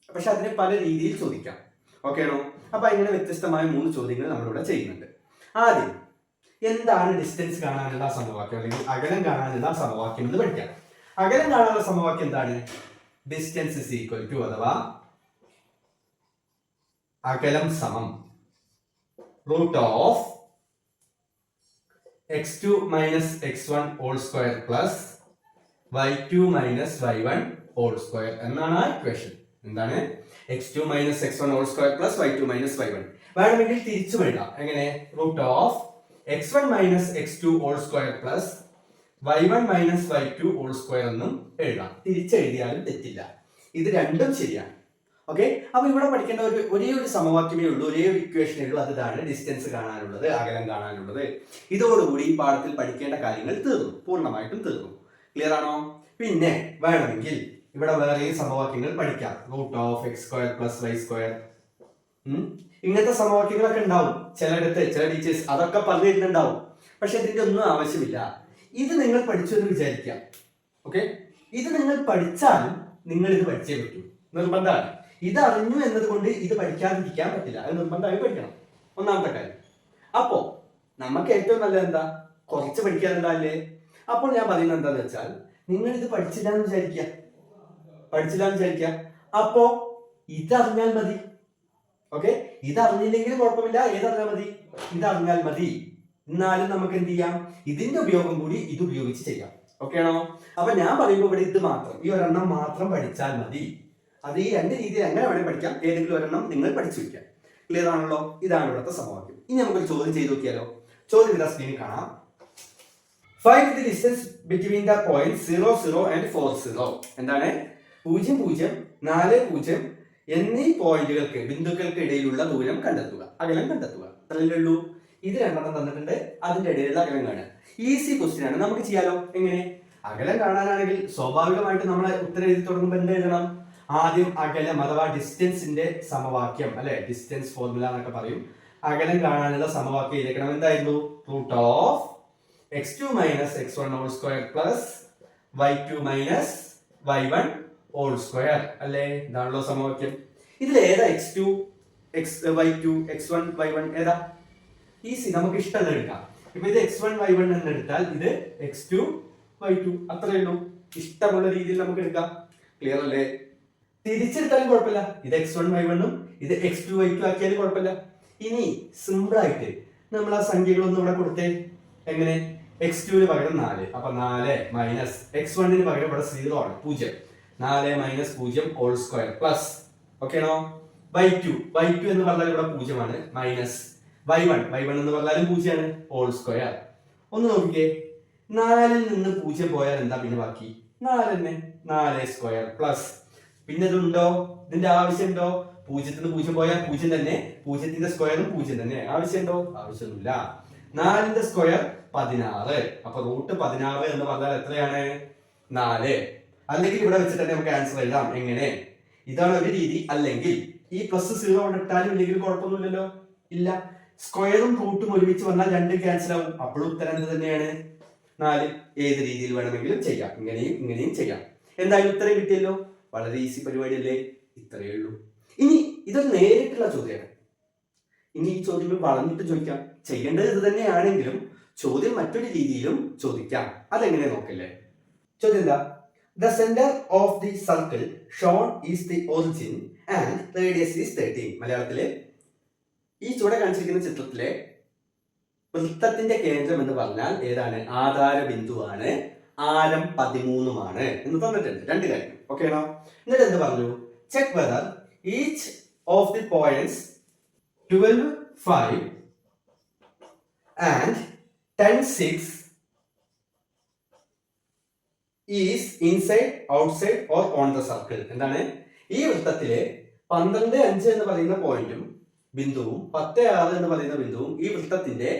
പക്ഷെ അതിനെ പല രീതിയിൽ ചോദിക്കാം. ഓക്കെ ആണോ? അപ്പൊ ഇങ്ങനെ വ്യത്യസ്തമായ 3 ചോദ്യങ്ങൾ നമ്മളിവിടെ ചെയ്യുന്നുണ്ട്. ആദ്യം എന്താണ് ഡിസ്റ്റൻസ് കാണാനുള്ള സമവാക്യം, അല്ലെങ്കിൽ അകലം കാണാനുള്ള സമവാക്യം എന്ന് പഠിക്കാം. അകലം കാണാനുള്ള സമവാക്യം എന്താണ്? ഡിസ്റ്റൻസ് ഇസ് ഈക്വൽ ടു, അഥവാ അകലം സമം root of x2 - x1 whole square plus y2 - y1 whole square എന്നാണ് ആ ഇക്വേഷൻ. എന്താണ്? x2 - x1 whole square plus y2 - y1. വേണമെങ്കിൽ തിരിച്ചു എഴുതാം. എങ്ങനെ? Root of x1 - x2 whole square plus y1 - y2 whole square എന്നും എഴുതാം. തിരിച്ചെഴുതിയാലും തെറ്റില്ല. ഇത് രണ്ടും ശരിയാണ്. ഓക്കെ, അപ്പൊ ഇവിടെ പഠിക്കേണ്ട ഒരേ ഒരു സമവാക്യമേ ഉള്ളൂ, ഒരേ ഒരു ഇക്വേഷനേ ഉള്ളൂ. അതാണ് ഡിസ്റ്റൻസ് കാണാനുള്ളത്, അകലം കാണാനുള്ളത്. ഇതോടുകൂടി ഈ പാഠത്തിൽ പഠിക്കേണ്ട കാര്യങ്ങൾ തീർന്നു, പൂർണ്ണമായിട്ടും തീർന്നു. ക്ലിയർ ആണോ? പിന്നെ വേണമെങ്കിൽ ഇവിടെ വേറെ സമവാക്യങ്ങൾ പഠിക്കാം. Root of x² + y². ഇങ്ങനത്തെ സമവാക്യങ്ങളൊക്കെ ഉണ്ടാവും ചിലയിടത്ത്, ചില ടീച്ചേഴ്സ് അതൊക്കെ പറഞ്ഞു തരുന്നുണ്ടാവും. പക്ഷെ ഇതിന്റെ ഒന്നും ആവശ്യമില്ല. ഇത് നിങ്ങൾ പഠിച്ചു എന്ന് വിചാരിക്കാം. ഓക്കെ, ഇത് നിങ്ങൾ പഠിച്ചാലും നിങ്ങൾ ഇത് പഠിച്ചേ പറ്റൂ, നിർബന്ധമാണ്. ഇത് അറിഞ്ഞു എന്നതുകൊണ്ട് ഇത് പഠിക്കാതിരിക്കാൻ പറ്റില്ല, അത് നിർബന്ധമായി പഠിക്കണം. ഒന്നാമത്തെ കാര്യം. അപ്പോ നമുക്ക് ഏറ്റവും നല്ലത് എന്താ? കുറച്ച് പഠിക്കാറുണ്ടല്ലേ? അപ്പോൾ ഞാൻ പറയുന്നത് എന്താണെന്ന് വെച്ചാൽ നിങ്ങൾ ഇത് പഠിച്ചില്ല എന്ന് വിചാരിക്കുക. അപ്പോ ഇതറിഞ്ഞാൽ മതി. ഓക്കെ, ഇതറിഞ്ഞില്ലെങ്കിൽ കുഴപ്പമില്ല, ഇതറിഞ്ഞാൽ മതി. എന്നാലും നമുക്ക് എന്ത് ചെയ്യാം, ഇതിന്റെ ഉപയോഗം കൂടി ഇത് ഉപയോഗിച്ച് ചെയ്യാം. ഓക്കെ ആണോ? അപ്പൊ ഞാൻ പറയുമ്പോൾ ഇവിടെ ഇത് മാത്രം, ഈ ഒരെണ്ണം മാത്രം പഠിച്ചാൽ മതി. അത് ഈ രണ്ട് രീതിയിൽ എങ്ങനെ വേണേൽ പഠിക്കാം, ഏതെങ്കിലും ഒരെണ്ണം നിങ്ങൾ പഠിച്ചു വയ്ക്കാം. ക്ലിയർ ആണല്ലോ? ഇതാണ് ഇവിടുത്തെ സമവാക്യം. ഇനി നമുക്കൊരു ചോദ്യം ചെയ്ത് നോക്കിയാലോ? ചോദ്യം ഇതാ സ്ക്രീനിൽ കാണാം. Find the distance between the points 0, 0 and 4, 0. എന്താണ്? 0, 0, 4, 0 എന്നീ പോയിന്റുകൾക്ക്, ബിന്ദുക്കൾക്ക് ഇടയിലുള്ള ദൂരം കണ്ടെത്തുക, അകലം കണ്ടെത്തുക. അത്രയല്ലേ ഉള്ളൂ. ഇത് രണ്ടെണ്ണം തന്നിട്ടുണ്ട്, അതിന്റെ ഇടയിലുള്ള അകലം കാണുക. ഈസി ക്വസ്റ്റ്യൻ ആണ്, നമുക്ക് ചെയ്യാലോ. എങ്ങനെ? അകലം കാണാനാണെങ്കിൽ സ്വാഭാവികമായിട്ട് നമ്മൾ ഉത്തരം എഴുതി തുടങ്ങുമ്പോൾ എന്ത് എഴുതണം? ആദ്യം അകലം അഥവാ ഡിസ്റ്റൻസിന്റെ സമവാക്യം, അല്ലെ, ഡിസ്റ്റൻസ് ഫോർമുല എന്നൊക്കെ പറയും. അകലം കാണാനുള്ള സമവാക്യം എഴുതണം. എന്തായിരുന്നു? Root of x2 minus x1 whole square plus y2 minus y1 whole square, അല്ലേ? ഇതാണല്ലോ സമവാക്യം. ഇതിൽ ഏതാ x2, y2, x1, y1 ഏതാ? ഈസി, നമുക്ക് ഇഷ്ടം എടുക്കാം. ഇപ്പൊ ഇത് x1, y1 എന്ന് എടുത്താൽ ഇത് x2, y2, അത്രയേ ഉള്ളൂ. ഇഷ്ടമുള്ള രീതിയിൽ നമുക്ക് എടുക്കാം. ക്ലിയർ അല്ലേ? തിരിച്ചെടുത്താലും കുഴപ്പമില്ല. ഇത് x1, y1 ഉം ഇത് x2, y2 ആക്കിയാലും കുഴപ്പമില്ല. ഇനി സിമ്പിൾ ആയിട്ട് നമ്മൾ ആ സംഖ്യകളൊന്നും ഇവിടെ കൊടുത്തേ. എങ്ങനെ? x2 പകരം 4, അപ്പൊ 4 മൈനസ് x1 പകരം ഇവിടെ 0 ആണ്, 0. 4 minus 0 whole square plus, okay ആണോ? y2 എന്ന് പറഞ്ഞാൽ ഇവിടെ 0 ആണ്, മൈനസ് y1 എന്ന് പറഞ്ഞാലും 0 ആണ്, ഹോൾ സ്ക്വയർ. ഒന്ന് നോക്കിക്കേ, 4 നിന്ന് 0 പോയാൽ എന്താ പിന്നെ ബാക്കി? 4 തന്നെ, 4 സ്ക്വയർ പ്ലസ്, പിന്നെ ഇതുണ്ടോ? ഇതിന്റെ ആവശ്യമുണ്ടോ? 0 നിന്ന് 0 പോയാൽ 0 തന്നെ, 0ന്റെ സ്ക്വയറും 0 തന്നെ. ആവശ്യമുണ്ടോ? ആവശ്യമൊന്നുമില്ല. 4ന്റെ സ്ക്വയർ 16, അപ്പൊ റൂട്ട് 16 എന്ന് പറഞ്ഞാൽ എത്രയാണ്? 4. അല്ലെങ്കിൽ ഇവിടെ വെച്ചിട്ട് തന്നെ നമുക്ക് ആൻസർ എഴുതാം. എങ്ങനെ? ഇതാണ് ഒരു രീതി. അല്ലെങ്കിൽ ഈ പ്ലസ് 0 ഇട്ടാലും ഇല്ലെങ്കിലും കുഴപ്പമൊന്നുമില്ലല്ലോ. ഇല്ല, സ്ക്വയറും റൂട്ടും ഒരുമിച്ച് വന്നാൽ രണ്ടും ക്യാൻസൽ ആവും. അപ്പോഴും ഉത്തരം എന്ത് തന്നെയാണ്? 4. ഏത് രീതിയിൽ വേണമെങ്കിലും ചെയ്യാം, ഇങ്ങനെയും ചെയ്യാം. എന്തായാലും ഉത്തരം കിട്ടിയല്ലോ. വളരെ ഈസി പരിപാടിയല്ലേ? ഇത്രയേ ഉള്ളൂ. ഇനി ഇതൊരു നേരിട്ടുള്ള ചോദ്യമാണ്. ഇനി ഈ ചോദ്യങ്ങൾ വളർന്നിട്ട് ചോദിക്കാം. ചെയ്യേണ്ടത് ഇത് തന്നെയാണെങ്കിലും ചോദ്യം മറ്റൊരു രീതിയിലും ചോദിക്കാം. അതെങ്ങനെ നോക്കല്ലേ? ചോദ്യം എന്താ? The center of the circle shown is the origin and radius is 13. മലയാളത്തില് ഈ ചുവടെ കാണിച്ചിരിക്കുന്ന ചിത്രത്തിലെ വൃത്തത്തിന്റെ കേന്ദ്രം എന്ന് പറഞ്ഞാൽ ഏതാണ്? ആധാര ബിന്ദുവാണ്, ആരം 13 എന്ന് തന്നിട്ടുണ്ട്. രണ്ട് കാര്യം. ഓക്കെ ആണോ? എന്നിട്ട് എന്ത് പറഞ്ഞു? Check whether each of the points 12, 5 and 10, 6 is inside, outside or on the circle. എന്താണ്? ഈ വൃത്തത്തിലെ 12, 5 എന്ന് പറയുന്ന പോയിന്റും ബിന്ദുവും 10, 6 എന്ന് പറയുന്ന ബിന്ദുവും ഈ വൃത്തത്തിന്റെ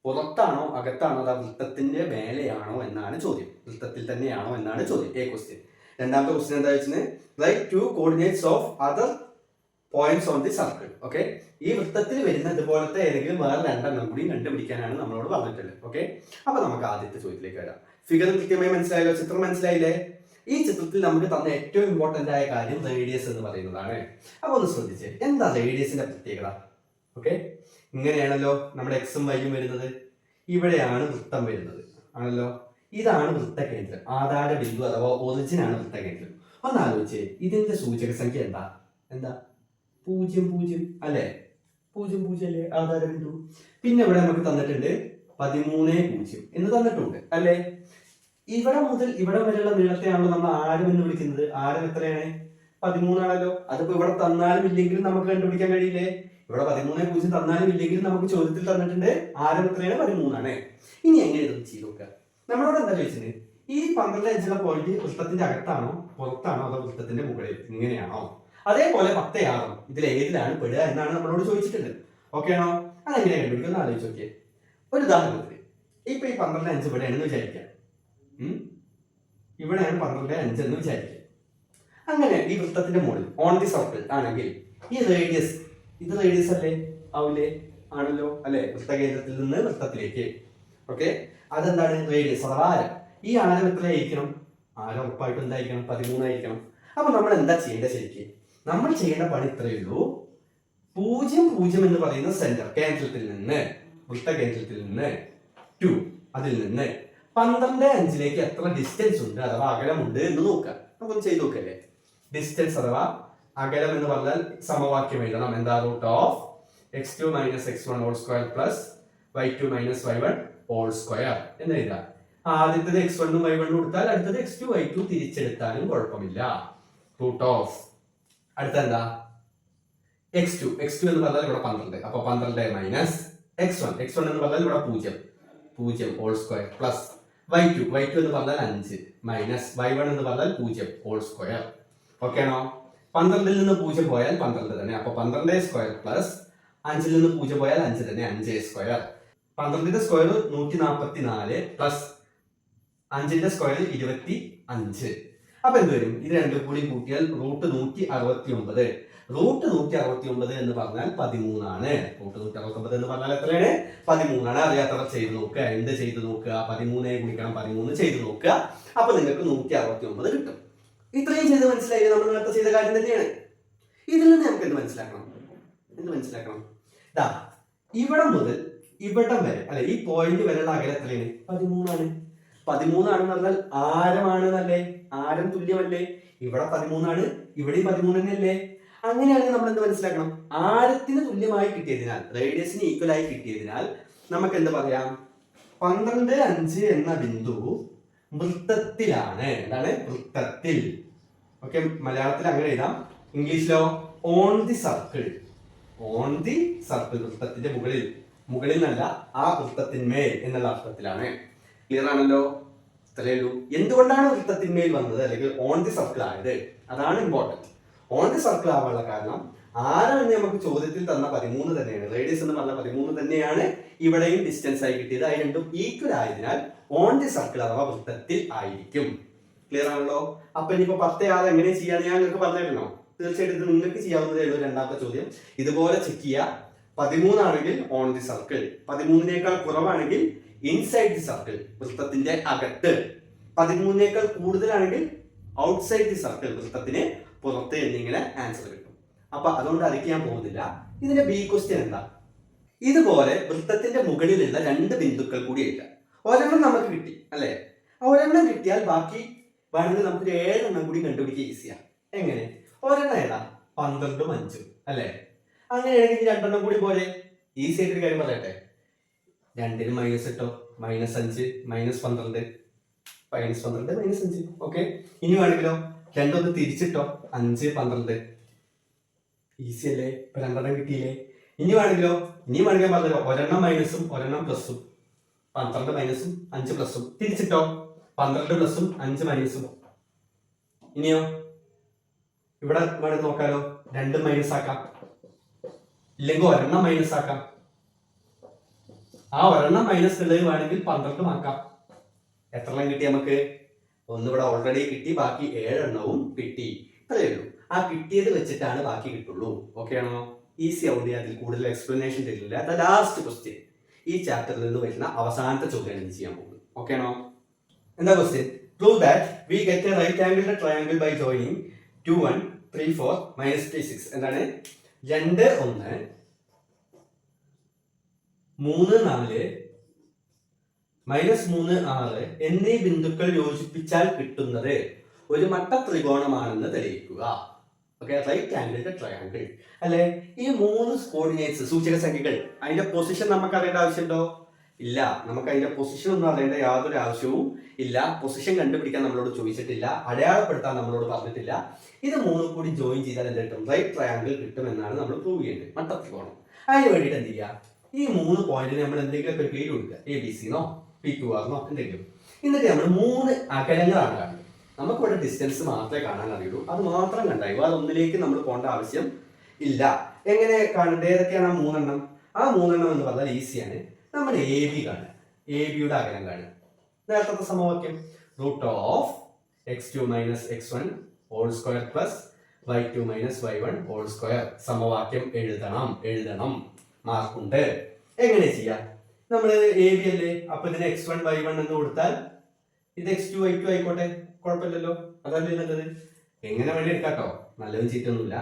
പുറത്താണോ അകത്താണോ അതാ വൃത്തത്തിന്റെ മേലെയാണോ എന്നാണ് ചോദ്യം. വൃത്തത്തിൽ തന്നെയാണോ എന്നാണ് ചോദ്യം. A question. രണ്ടാമത്തെ ക്വസ്റ്റ്യൻ എന്താ വെച്ചാൽ right 2 coordinates of other points on the circle. Okay, ഈ വൃത്തത്തിൽ വരുന്ന ഇതുപോലത്തെ ഏതെങ്കിലും വേറെ രണ്ടെണ്ണം കൂടി കണ്ടുപിടിക്കാനാണ് നമ്മളോട് പറഞ്ഞിട്ടുള്ളത്. ഓക്കെ, അപ്പൊ നമുക്ക് ആദ്യത്തെ ചോദ്യത്തിലേക്ക് വരാം. ഫിഗർ കൃത്യമായി മനസ്സിലായല്ലോ? ചിത്രം മനസ്സിലായില്ലേ? ഈ ചിത്രത്തിൽ നമുക്ക് തന്ന ഏറ്റവും ഇമ്പോർട്ടന്റ് ആയ കാര്യം റേഡിയസ് എന്ന് പറയുന്നതാണ്. അപ്പൊ ഒന്ന് ശ്രദ്ധിച്ചേ, എന്താ റേഡിയസിന്റെ പ്രത്യേകത? ഓക്കെ, ഇങ്ങനെയാണല്ലോ നമ്മുടെ എക്സും വൈയും വരുന്നത്. ഇവിടെയാണ് വൃത്തം വരുന്നത് ആണല്ലോ. ഇതാണ് വൃത്തകേന്ദ്രം, ആധാര ബിന്ദു അഥവാ ഒറിജിൻ ആണ് വൃത്തകേന്ദ്രം. ഒന്ന് ആലോചിച്ചേ, ഇതിന്റെ സൂചക സംഖ്യ എന്താ? 0, 0 അല്ലെ? 0, 0 അല്ലേ ആധാര ബിന്ദു. പിന്നെ ഇവിടെ നമുക്ക് തന്നിട്ടുണ്ട് 13, 0 എന്ന് തന്നിട്ടുണ്ട് അല്ലെ? ഇവിടെ മുതൽ ഇവിടെ വരെയുള്ള നീളത്തെയാണല്ലോ നമ്മൾ ആരം എന്ന് വിളിക്കുന്നത്. ആരം എത്രയാണ്? 13 ആണല്ലോ. അതിപ്പോ ഇവിടെ തന്നാലും ഇല്ലെങ്കിലും നമുക്ക് കണ്ടുപിടിക്കാൻ കഴിയില്ലേ? ഇവിടെ 13, 0 തന്നാലും ഇല്ലെങ്കിലും നമുക്ക് ചോദ്യത്തിൽ തന്നിട്ടുണ്ട് ആരം എത്രയാണ്? 13 ആണ്. ഇനി എങ്ങനെ ഇതൊന്ന് ചെയ്ത് നോക്കുക? നമ്മളോട് എന്താ ചോദിച്ചത്? ഈ 12, 5 പോയിന്റ് വൃത്തത്തിന്റെ അകത്താണോ പുറത്താണോ അതോ വൃത്തത്തിന്റെ മുകളിൽ ഇങ്ങനെയാണോ? അതേപോലെ 10, 6 ഇതിൽ ഏതിലാണ് പെടുക എന്നാണ് നമ്മളോട് ചോദിച്ചിട്ടുണ്ട്. ഓക്കെ ആണോ? അതെങ്ങനെ കണ്ടുപിടിക്കുന്ന ആലോചിച്ച് നോക്കിയേ. ഒരു ഉദാഹരണത്തിന് ഇപ്പൊ ഈ 12, 5 ഇവിടെയാണെന്ന് വിചാരിക്കാം. ഇവിടെയാണ് 12, 5 എന്ന് വിചാരിക്കുക. അങ്ങനെ ഈ വൃത്തത്തിന്റെ മുകളിൽ ഓൺ ദി സർക്കിൾ ആണെങ്കിൽ ഈ റേഡിയസ്, ഇത് റേഡിയസ് അല്ലേ? ആവില്ലേ? ആണല്ലോ അല്ലെ? വൃത്തകേന്ദ്രത്തിൽ നിന്ന് വൃത്തത്തിലേക്ക്. ഓക്കെ, അതെന്താണ്? റേഡിയസ് അഥവാ ആരം. ഈ ആരം എത്രയായിരിക്കണം? ആരം ഉറപ്പായിട്ടും എന്തായിരിക്കണം? 13 ആയിരിക്കണം. അപ്പൊ നമ്മൾ എന്താ ചെയ്യേണ്ടത്? ശരിക്കും നമ്മൾ ചെയ്യേണ്ട പണി ഇത്രയേ ഉള്ളൂ. 0, 0 എന്ന് പറയുന്ന സെന്റർ കേന്ദ്രത്തിൽ നിന്ന്, വൃത്തകേന്ദ്രത്തിൽ നിന്ന് 2, അതിൽ നിന്ന് 12:5 എത്ര ഡിസ്റ്റൻസ് ഉണ്ട് അഥവാ അകലമുണ്ട് എന്ന് നോക്കുക. നമുക്കൊന്ന് ചെയ്ത് നോക്കല്ലേ. ഡിസ്റ്റൻസ് അഥവാ അകലം എന്ന് പറഞ്ഞാൽ സമവാക്യം എഴുതണം. എന്താ? Root of x2 - x1 whole square plus y2 - y1 whole square എന്ന് എഴുതാം. ആദ്യത്തത് x1 ഉം y1 കൊടുത്താൽ അടുത്തത് x2 y2 തിരിച്ചെടുത്താലും കുഴപ്പമില്ല. റൂട്ട് ഓഫ് അടുത്ത എന്താ? x2 എന്ന് പറഞ്ഞാൽ ഇവിടെ 12, അപ്പൊ 12 - x1 എന്ന് പറഞ്ഞാൽ ഇവിടെ 0 ഹോൾ സ്ക്വയർ പ്ലസ് y2 എന്ന് പറഞ്ഞാൽ 5 മൈനസ് y1 എന്ന് പറഞ്ഞാൽ 0 ഹോൾ സ്ക്വയർ. ഓക്കെ ആണോ? 12ൽ നിന്ന് 0 പോയാൽ 12 തന്നെ, അപ്പൊ 12 സ്ക്വയർ പ്ലസ് 5ൽ നിന്ന് 0 പോയാൽ 5 തന്നെ, 5 സ്ക്വയർ. 12ന്റെ സ്ക്വയർ 144 പ്ലസ് 5ന്റെ സ്ക്വയർ 25. അപ്പൊ എന്ത് വരും? ഇത് രണ്ടും കൂടി കൂട്ടിയാൽ റൂട്ട് 169. റൂട്ട് 169 എന്ന് പറഞ്ഞാൽ 13 ആണ്. റൂട്ട് 169 എന്ന് പറഞ്ഞാൽ എത്രയാണ്? 13 ആണ്. അറിയാത്തവർ ചെയ്ത് നോക്കുക. എന്ത് ചെയ്ത് നോക്കുക? 13 ഗുണിക്കണം 13 ചെയ്ത് നോക്കുക. അപ്പൊ നിങ്ങൾക്ക് 169 കിട്ടും. ഇത്രയും ചെയ്ത് മനസ്സിലായി. നമ്മൾ നേരത്തെ ചെയ്ത കാര്യം തന്നെയാണ്. ഇതിൽ നിന്ന് നമുക്ക് എന്ത് മനസ്സിലാക്കണം? ദാ ഇവിടെ മുതൽ ഇവിടം വരെ, അല്ലെ, ഈ പോയിന്റ് വരെയുള്ള അകലം എത്രയാണ്? 13 ആണ്. 13 ആണെന്ന് പറഞ്ഞാൽ ആരമാണെന്നല്ലേ? ആരം തുല്യമല്ലേ? ഇവിടെ 13 ആണ്, ഇവിടെ 13 തന്നെയല്ലേ? അങ്ങനെയാണെങ്കിൽ നമ്മൾ എന്ത് മനസ്സിലാക്കണം? ആരത്തിന് തുല്യമായി കിട്ടിയതിനാൽ, റേഡിയസിന് ഈക്വൽ ആയി കിട്ടിയതിനാൽ നമുക്ക് എന്ത് പറയാം? 12.5 എന്ന ബിന്ദു വൃത്തത്തിലാണ്. എന്താണ്? വൃത്തത്തിൽ. ഓക്കെ, മലയാളത്തിൽ അങ്ങനെ എഴുതാം. ഇംഗ്ലീഷിലോ? On the circle. വൃത്തത്തിന്റെ മുകളിൽ എന്നല്ല, ആ വൃത്തത്തിന്മേൽ എന്നുള്ള അർത്ഥത്തിലാണ്. ക്ലിയർ ആണല്ലോ? ഇത്രയേ ഉള്ളൂ. എന്തുകൊണ്ടാണ് വൃത്തത്തിന്മേൽ വന്നത് അല്ലെങ്കിൽ ഓൺ ദി സർക്കിൾ ആയത്? അതാണ് ഇമ്പോർട്ടന്റ്. ഓൺ ദി സർക്കിൾ ആവാനുള്ള കാരണം ആരാണ് നമുക്ക് ചോദ്യത്തിൽ തന്ന 13 തന്നെയാണ്. റേഡിയസ് എന്ന് പറഞ്ഞ 13 തന്നെയാണ്. ഇവിടെയും ഡിസ്റ്റൻസ് ആയി കിട്ടിയത്. അത് രണ്ടും ഈക്വൽ ആയതിനാൽ ഓൺ ദി സർക്കിൾ അഥവാ വൃത്തത്തിൽ ആയിരിക്കും. ക്ലിയർ ആണല്ലോ? അപ്പൊ ഇനിയിപ്പോ 10 എങ്ങനെ ചെയ്യാന്ന് ഞാൻ നിങ്ങൾക്ക് പറഞ്ഞിരുന്നോ? തീർച്ചയായിട്ടും നിങ്ങൾക്ക് ചെയ്യാവുന്നതേ ഉള്ളൂ. രണ്ടാമത്തെ ചോദ്യം ഇതുപോലെ ചെക്ക് ചെയ്യുക. 13 ആണെങ്കിൽ ഓൺ ദി സർക്കിൾ, 13നേക്കാൾ കുറവാണെങ്കിൽ ഇൻസൈഡ് ദി സർക്കിൾ, വൃത്തത്തിന്റെ അകത്ത്, 13നേക്കാൾ കൂടുതലാണെങ്കിൽ ഔട്ട്സൈഡ് ദി സർക്കിൾ, വൃത്തത്തിന് പുറത്ത് എന്നിങ്ങനെ ആൻസർ കിട്ടും. അപ്പൊ അതുകൊണ്ട് അതിലേക്ക് ഞാൻ പോകുന്നില്ല. ഇതിന്റെ ബി ക്വസ്റ്റ്യൻ എന്താ? ഇതുപോലെ വൃത്തത്തിന്റെ മുകളിലുള്ള 2 ബിന്ദുക്കൾ കൂടി ഇല്ല. ഒരെണ്ണം നമുക്ക് കിട്ടി അല്ലെ? ഒരെണ്ണം കിട്ടിയാൽ ബാക്കി വേണമെങ്കിൽ നമുക്ക് 7 എണ്ണം കൂടി കണ്ടുപിടിക്കുക ഈസിയാ. എങ്ങനെ? ഒരെണ്ണം ഏതാ? 12 ഉം 5 അല്ലെ? അങ്ങനെയാണെങ്കിൽ 2 എണ്ണം കൂടി പോലെ. ഈസി ആയിട്ടൊരു കാര്യം പറയട്ടെ. 2ന് മൈനസ് ഇട്ടോ, -5 -12 -5. ഓക്കെ, ഇനി വേണമെങ്കിലോ 2 ഒന്ന് തിരിച്ചിട്ടോ, 5 12. ഈസി അല്ലേ? ഇപ്പൊ 2 എണ്ണം കിട്ടിയില്ലേ? ഇനി വേണമെങ്കിൽ പറഞ്ഞല്ലോ, ഒരെണ്ണം മൈനസും ഒരെണ്ണം പ്ലസും, 12 മൈനസും 5 പ്ലസും. തിരിച്ചിട്ടോ, 12 പ്ലസും 5 മൈനസും. ഇനിയോ ഇവിടെ വേണമെങ്കിൽ നോക്കാലോ, 2 മൈനസ് ആക്കാം, ഇല്ലെങ്കിൽ ഒരെണ്ണം മൈനസ് ആക്കാം. ആ ഒരെണ്ണം മൈനസ് ഉള്ളത് വേണമെങ്കിൽ 12 ആക്കാം. എത്ര എണ്ണം കിട്ടി നമുക്ക്? ഒന്ന് ഇവിടെ ഓൾറെഡി കിട്ടി, ബാക്കി 7 എണ്ണവും കിട്ടി. ഇത്രയേ ഉള്ളൂ. ആ കിട്ടിയത് വെച്ചിട്ടാണ് ബാക്കി കിട്ടുള്ളൂ. ഓക്കെ ആണോ? ഈസി ആവുന്നത്. അതിൽ കൂടുതൽ എക്സ്പ്ലനേഷൻ തരില്ല. ദ ലാസ്റ്റ് ക്വസ്റ്റ്യൻ, ഈ ചാപ്റ്ററിൽ നിന്ന് വരുന്ന അവസാനത്തെ ചോദ്യം ചെയ്യാൻ പോകുന്നത്. ഓക്കെ ആണോ? എന്താ question? Prove that we get a right angled triangle by joining 2 1 3 4 -3 6. എന്താണ്? 2 1 3 4 -3 6 എന്നീ ബിന്ദുക്കൾ യോജിപ്പിച്ചാൽ കിട്ടുന്നത് ഒരു മട്ട ത്രികോണമാണെന്ന് തെളിയിക്കുക. ഓക്കെ, റൈറ്റ് ആംഗിൾഡ് ട്രയാംഗിൾ അല്ലെ? ഈ 3 കോർഡിനേറ്റ്സ്, സൂചക സംഖ്യകൾ, അതിന്റെ പൊസിഷൻ നമുക്ക് അറിയേണ്ട ആവശ്യമുണ്ടോ? ഇല്ല. നമുക്ക് അതിന്റെ പൊസിഷൻ ഒന്നും അറിയേണ്ട യാതൊരു ആവശ്യവും ഇല്ല. പൊസിഷൻ കണ്ടുപിടിക്കാൻ നമ്മളോട് ചോദിച്ചിട്ടില്ല, അടയാളപ്പെടുത്താൻ നമ്മളോട് പറഞ്ഞിട്ടില്ല. ഇത് 3 കൂടി ജോയിൻ ചെയ്താൽ എന്ത് കിട്ടും? റൈറ്റ് ട്രയാംഗിൾ കിട്ടുമെന്നാണ് നമ്മൾ പ്രൂവ് ചെയ്യേണ്ടത്. മട്ട ത്രികോണം. അതിന് വേണ്ടിയിട്ട് എന്ത് ചെയ്യുക? ഈ 3 പോയിന്റിന് നമ്മൾ എന്തെങ്കിലുമൊക്കെ ഒരു പേര് കൊടുക്കുക. ABC എന്നോ PQR എന്നോ എന്തെങ്കിലും. എന്നിട്ട് നമ്മൾ 3 അകലങ്ങളാണ് കാണുന്നത്. നമുക്കിവിടെ ഡിസ്റ്റൻസ് മാത്രമേ കാണാൻ അറിയുള്ളൂ. അത് മാത്രം കണ്ടായി. അതൊന്നിലേക്ക് നമ്മൾ പോകേണ്ട ആവശ്യം ഇല്ല. എങ്ങനെ കാണേണ്ടത്? ഏതൊക്കെയാണ് ആ 3 എണ്ണം? ആ 3 എണ്ണം എന്ന് പറഞ്ഞാൽ ഈസിയാണ്. നമ്മൾ AB കാണുക. ABയുടെ അകലം കാണുക. നേരത്തെ സമവാക്യം root of x2 - x1 whole square plus y2 - y1 whole square. സമവാക്യം എഴുതണം. മാർക്കുണ്ട്. എങ്ങനെ ചെയ്യാം? നമ്മൾ AB അല്ലേ, അപ്പൊ ഇതിന് x1 y1 എന്ന് കൊടുത്താൽ ഇത് x2 y2 ആയിക്കോട്ടെ, കുഴപ്പമില്ലല്ലോ. അതല്ലേ നല്ലത്. എങ്ങനെ വേണ്ടി എടുക്കാട്ടോ, നല്ലതും ചീറ്റൊന്നുമില്ല.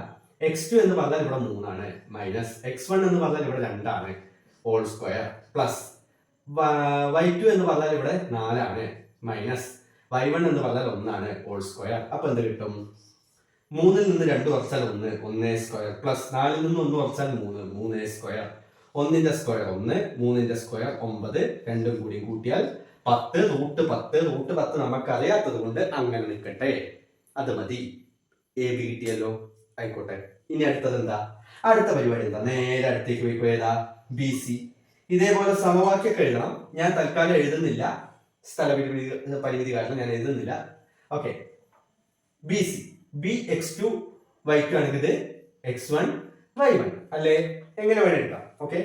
x2 എന്ന് പറഞ്ഞാൽ ഇവിടെ 3 ആണ്, മൈനസ് x1 എന്ന് പറഞ്ഞാൽ ഇവിടെ 2 ആണ്, ഹോൾ സ്ക്വയർ പ്ലസ് y2 എന്ന് പറഞ്ഞാൽ ഇവിടെ 4 മൈനസ് y1 എന്ന് പറഞ്ഞാൽ 1 ഹോൾ സ്ക്വയർ. അപ്പൊ എന്ത് കിട്ടും? 3ൽ നിന്ന് 2 കുറച്ചാൽ 1 1 സ്ക്വയർ പ്ലസ് 4ൽ നിന്ന് 1 കുറച്ചാൽ 3 3 സ്ക്വയർ. 1ന്റെ സ്ക്വയർ 1 3ന്റെ സ്ക്വയർ 9 രണ്ടും കൂടി കൂട്ടിയാൽ 10 റൂട്ട് 10 റൂട്ട് 10 നമുക്ക് അറിയാത്തത് കൊണ്ട് അങ്ങനെ നിൽക്കട്ടെ. അത് മതി. എ ബി കിട്ടിയല്ലോ, ആയിക്കോട്ടെ. ഇനി അടുത്തത് എന്താ? അടുത്ത പരിപാടി എന്താ? നേരെ അടുത്തേക്ക് പോയിക്കോ. ഏതാ? B C. ഇതേപോലെ സമവാക്യമൊക്കെ എഴുതണം. ഞാൻ തൽക്കാലം എഴുതുന്നില്ല, പരിമിതി കാരണം ഞാൻ എഴുതുന്നില്ല. Okay, B C. B x2 y2 ആണെങ്കിൽ ഇത് x1 y1 അല്ലേ? എങ്ങനെ വേണം എടുക്കാം. ഓക്കെ,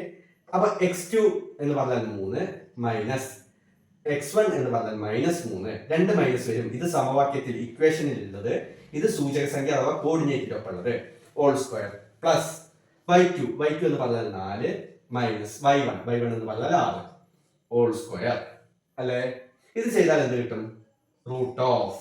അപ്പൊ x2 എന്ന് പറഞ്ഞാൽ 3 മൈനസ് x1 എന്ന് പറഞ്ഞാൽ -3. രണ്ട് മൈനസ് വരും. ഇത് സമവാക്യത്തിൽ ഇക്വേഷനിൽ ഉള്ളത്, ഇത് സൂചക സംഖ്യ അഥവാ കോർഡിനേറ്റിന്റെ ഒപ്പം ഉള്ളത്. ഹോൾ സ്ക്വയർ പ്ലസ് y2 എന്ന് പറഞ്ഞാൽ 4 മൈനസ് y1 എന്ന് പറഞ്ഞാൽ 6 ഹോൾ സ്ക്വയർ അല്ലേ? ഇത് ചെയ്താൽ എന്ത് കിട്ടും? Root of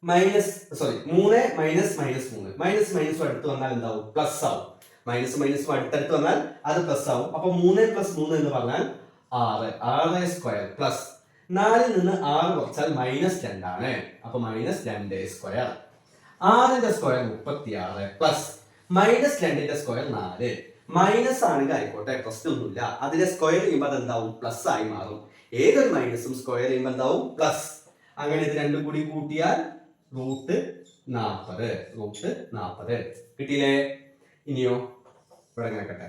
3 minus -3 minus minus അടുത്ത് വന്നാൽ എന്താവും? പ്ലസ് ആവും. മൈനസ് അടുത്തടുത്ത് വന്നാൽ അത് പ്ലസ് ആവും. അപ്പൊ 3 + 3 എന്ന് പറഞ്ഞാൽ 6 സ്ക്വയർ പ്ലസ് 4ൽ നിന്ന് 6 കുറച്ചാൽ -2 ആണ്. അപ്പൊ -2 സ്ക്വയർ. 6ന്റെ സ്ക്വയർ 36 പ്ലസ് -2ന്റെ സ്ക്വയർ 4. മൈനസ് ആണെങ്കിൽ ആയിക്കോട്ടെ, പ്രശ്നമൊന്നുമില്ല. അതിന്റെ സ്ക്വയർ ചെയ്യുമ്പോൾ അതെന്താവും? പ്ലസ് ആയി മാറും. ഏതൊരു മൈനസും സ്ക്വയർ ചെയ്യുമ്പോൾ എന്താവും? പ്ലസ്. അങ്ങനെ ഇത് രണ്ടും കൂടി കൂട്ടിയാൽ റൂട്ട് 40 കിട്ടിയില്ലേ? ഇനിയോ ഇവിടെ നോക്കട്ടെ,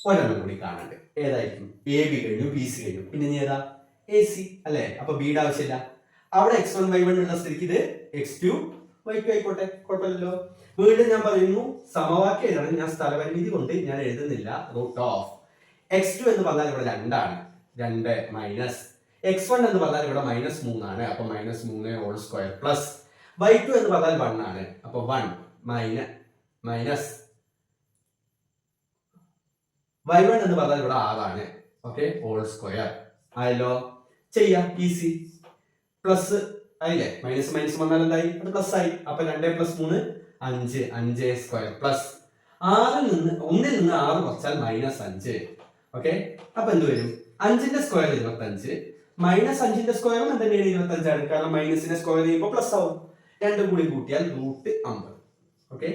ഒരെണ്ണം കൂടി കാണണ്ട്. ഏതായിരിക്കും? എ ബി കഴിഞ്ഞു, ബി സി കഴിഞ്ഞു, പിന്നെ ഇനി ഏതാ? എ സി അല്ലേ? അപ്പൊ ബിയുടെ ആവശ്യമില്ല. അവിടെ x1 y1 ഉള്ള സ്ഥിതിക്ക് ഇത് x2 y2 ആയിക്കോട്ടെ, കുഴപ്പമില്ലല്ലോ. വീണ്ടും ഞാൻ പറയുന്നു, സമവാക്യം എഴുതണം. ഞാൻ സ്ഥലപരിമിതി കൊണ്ട് ഞാൻ എഴുതുന്നില്ല. റൂട്ട് ഓഫ് x2 എന്ന് പറഞ്ഞാൽ ഇവിടെ 2 ആണ്. 2 മൈനസ് x1 എന്ന് പറഞ്ഞാൽ ഇവിടെ -3 ആണ്. അപ്പൊ -3 ഹോൾ സ്ക്വയർ പ്ലസ് y2 എന്ന് പറഞ്ഞാൽ 1 ആണ്. അപ്പൊ 1 മൈനസ് y1 എന്ന് പറഞ്ഞാൽ ഇവിടെ 6 ആണ്. ഓക്കെ, ഹോൾ സ്ക്വയർ ആയല്ലോ. ചെയ്യാം, ഈസി. പ്ലസ് ആയില്ലേ? മൈനസ് വന്നാൽ എന്തായി? അത് പ്ലസ് ആയി. അപ്പൊ 2 + 3 5 സ്ക്വയർ പ്ലസ് 1ൽ നിന്ന് 6 കുറച്ചാൽ -5. ഓക്കെ, അപ്പൊ എന്ത് വരും? 5ന്റെ സ്ക്വയർ 25 മൈനസ് 5ന്റെ സ്ക്വയറും എന്തെങ്കിലും 25 ആണ്. കാരണം മൈനസിന്റെ സ്ക്വയർ ചെയ്യുമ്പോൾ പ്ലസ് ആവും. രണ്ടും കൂടി കൂട്ടിയാൽ റൂട്ട് 50. ഓക്കെ,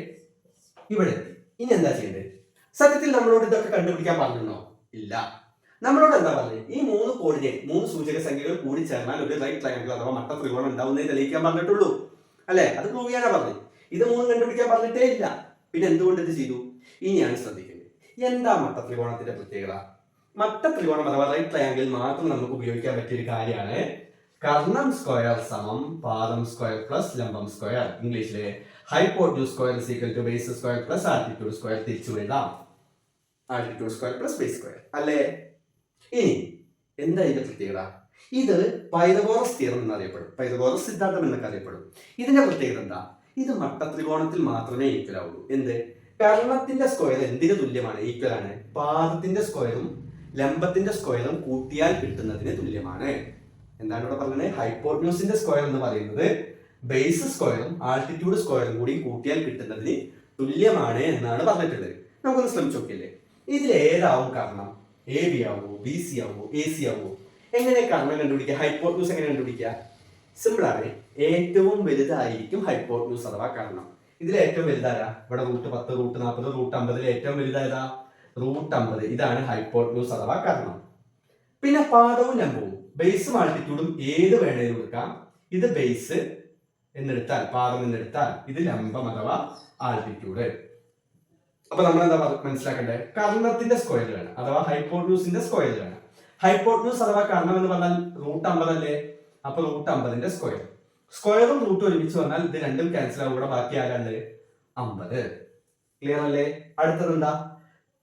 ഇവിടെ ഇനി എന്താ ചെയ്യേണ്ടത്? സത്യത്തിൽ നമ്മളോട് ഇതൊക്കെ കണ്ടുപിടിക്കാൻ പറഞ്ഞോ? ഇല്ല. നമ്മളോട് എന്താ പറഞ്ഞത്? ഈ 3 കോർഡിനേറ്റ്, 3 സൂചക സംഖ്യകൾ കൂടി ചേർന്നാൽ ഒരു റൈറ്റ് ട്രയാങ്കിൾ അഥവാ മട്ട ത്രികോണം ഉണ്ടാവുന്നേ തെളിയിക്കാൻ പറഞ്ഞിട്ടുള്ളൂ അല്ലെ? അത് പ്രൂവ് ചെയ്യാനാ പറഞ്ഞത്. ഇത് 3 കണ്ടുപിടിക്കാൻ പറഞ്ഞിട്ടേ ഇല്ല. പിന്നെ എന്തുകൊണ്ട് ഇത് ചെയ്തു? ഇനിയാണ് ശ്രദ്ധിക്കുന്നത്. എന്താ മട്ട ത്രികോണത്തിന്റെ പ്രത്യേകത? മട്ട ത്രികോണം അഥവാ റൈറ്റ് ട്രയാങ്കിൾ മാത്രം നമുക്ക് ഉപയോഗിക്കാൻ പറ്റിയ ഒരു കാര്യമാണ് കർണം സ്ക്വയർ സമം പാദം സ്ക്വയർ പ്ലസ് ലംബം സ്ക്വയർ. ഇംഗ്ലീഷിലെ hypotenuse square is equal to base square plus altitude square തിരിച്ചു എഴുതാം. Altitude square plus base square അല്ലേ? ഇനി എന്താ ഇതിന്റെ പ്രത്യേകത? ഇത് പൈതഗോറസ് തിയറം എന്നറിയപ്പെടും, പൈതഗോറസ് സിദ്ധാന്തം എന്നൊക്കെ അറിയപ്പെടും. ഇതിന്റെ പ്രത്യേകത എന്താ? ഇത് മട്ട ത്രികോണത്തിൽ മാത്രമേ ഈക്വൽ ആവുള്ളൂ. എന്ത്? കർണത്തിന്റെ സ്ക്വയർ എന്തിനു തുല്യമാണ്? ഈക്വൽ ആണ്. പാദത്തിന്റെ സ്ക്വയറും ലംബത്തിന്റെ സ്ക്വയറും കൂട്ടിയാൽ കിട്ടുന്നതിന് തുല്യമാണ്. എന്താണ് ഇവിടെ പറഞ്ഞത്? ഹൈപ്പോട്യൂസിന്റെ സ്ക്വയർ എന്ന് പറയുന്നത് ബേസ് സ്ക്വയറും ആൾട്ടിറ്റ്യൂഡ് സ്ക്വയറും കൂടി കൂട്ടിയാൽ കിട്ടുന്നതിന് തുല്യമാണ് എന്നാണ് പറഞ്ഞിട്ടുള്ളത്. നമുക്കൊന്ന് ശ്രമിച്ചു നോക്കിയല്ലേ? ഇതിൽ ഏതാവും കർണം? എ ബി ആവോ, ബി സി ആവോ, എ സി ആവോ? എങ്ങനെ കർണം കണ്ടുപിടിക്കുക? ഹൈപ്പോട്യൂസ് എങ്ങനെ കണ്ടുപിടിക്കുക? സിമ്പിൾ ആണ്. ഏറ്റവും വലുതായിരിക്കും ഹൈപ്പോട്യൂസ് അഥവാ കർണം. ഇതിൽ ഏറ്റവും വലുതാരാ? ഇവിടെ റൂട്ട് 10 റൂട്ട് 40 റൂട്ട് 50 ഏറ്റവും വലുതായതാ റൂട്ട് 50. ഇതാണ് ഹൈപ്പോട്യൂസ് അഥവാ കർണം. പിന്നെ പാദവും ലംബവും ബേസും ആൾട്ടിറ്റ്യൂഡും ഏത് വേണേലും എടുക്കാം. ഇത് ബേസ് എന്നെടുത്താൽ, പാദം എന്നെടുത്താൽ ഇത് ലംബം അഥവാ ആൾട്ടിറ്റ്യൂഡ്. അപ്പൊ നമ്മൾ എന്താ മനസ്സിലാക്കേണ്ടത്? കർണത്തിന്റെ സ്ക്വയർ വേണം അഥവാ ഹൈപ്പോട്യൂസിന്റെ സ്ക്വയർ വേണം. ഹൈപ്പോട്യൂസ് അഥവാ കർണം എന്ന് പറഞ്ഞാൽ റൂട്ട് 50 അല്ലേ? അപ്പൊ റൂട്ട് 50ന്റെ സ്ക്വയർ. സ്ക്വയറും റൂട്ടും ഒരുമിച്ച് വന്നാൽ ഇത് രണ്ടും ക്യാൻസൽ ആവും. ഇവിടെ ബാക്കി ആരാണ്ട് 50. ക്ലിയർ അല്ലേ? അടുത്തത് എന്താ?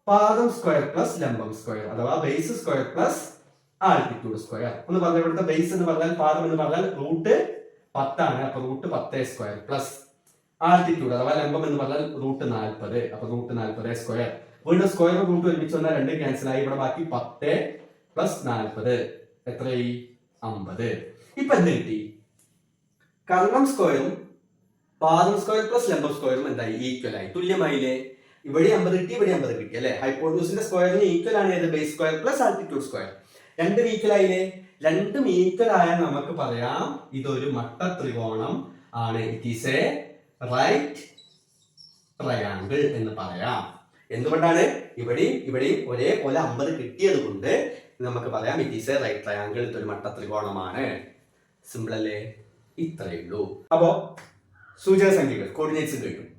പാദം സ്ക്വയർ പ്ലസ് ലംബം സ്ക്വയർ അഥവാ base square plus altitude square. ഒന്ന് പറഞ്ഞ ഇവിടുത്തെ ബേസ് എന്ന് പറഞ്ഞാൽ, പാദം എന്ന് പറഞ്ഞാൽ റൂട്ട് 10 ആണ്. അപ്പൊ റൂട്ട് 10 സ്ക്വയർ പ്ലസ് ആൾട്ടിറ്റ്യൂഡ് അഥവാ ലംബം എന്ന് പറഞ്ഞാൽ റൂട്ട് 40. അപ്പൊ റൂട്ട് 40 സ്ക്വയർ. വീണ്ടും സ്ക്വയറും റൂട്ടും ഒരുമിച്ച് വന്നാൽ രണ്ട് ക്യാൻസൽ ആയി. ഇവിടെ ബാക്കി 10 + 40 എത്രയായി? 50. ഇപ്പൊ എന്ത് കിട്ടി? കർണം സ്ക്വയറും പാദം സ്ക്വയർ പ്ലസ് ലംബം സ്ക്വയറും എന്തായി? ഈക്വൽ ആയി, തുല്യമായില്ലേ? ഇവിടെ 50 കിട്ടി, ഇവിടെ 50 കിട്ടി അല്ലെ. ഹൈപ്പോട്ടന്യൂസിന്റെ സ്ക്വയറിന് ഈക്വൽ ആണ് ഏത്? Base square plus altitude square. രണ്ടും ഈക്വൽ ആയില്ലേ? രണ്ടും ഈക്വൽ ആയാൽ നമുക്ക് പറയാം ഇതൊരു മട്ട ത്രികോണം ആണ്. It is a right triangle എന്ന് പറയാം. എന്തുകൊണ്ടാണ്? ഇവിടെയും ഒരേപോലെ 50 കിട്ടിയത് കൊണ്ട് നമുക്ക് പറയാം it is a right triangle. ഇതൊരു മട്ട ത്രികോണമാണ്. സിമ്പിൾ അല്ലേ? ഇത്രയേ ഉള്ളൂ. അപ്പോ സൂചക സംഖ്യകൾ കോർഡിനേറ്റ്സ് കിട്ടും.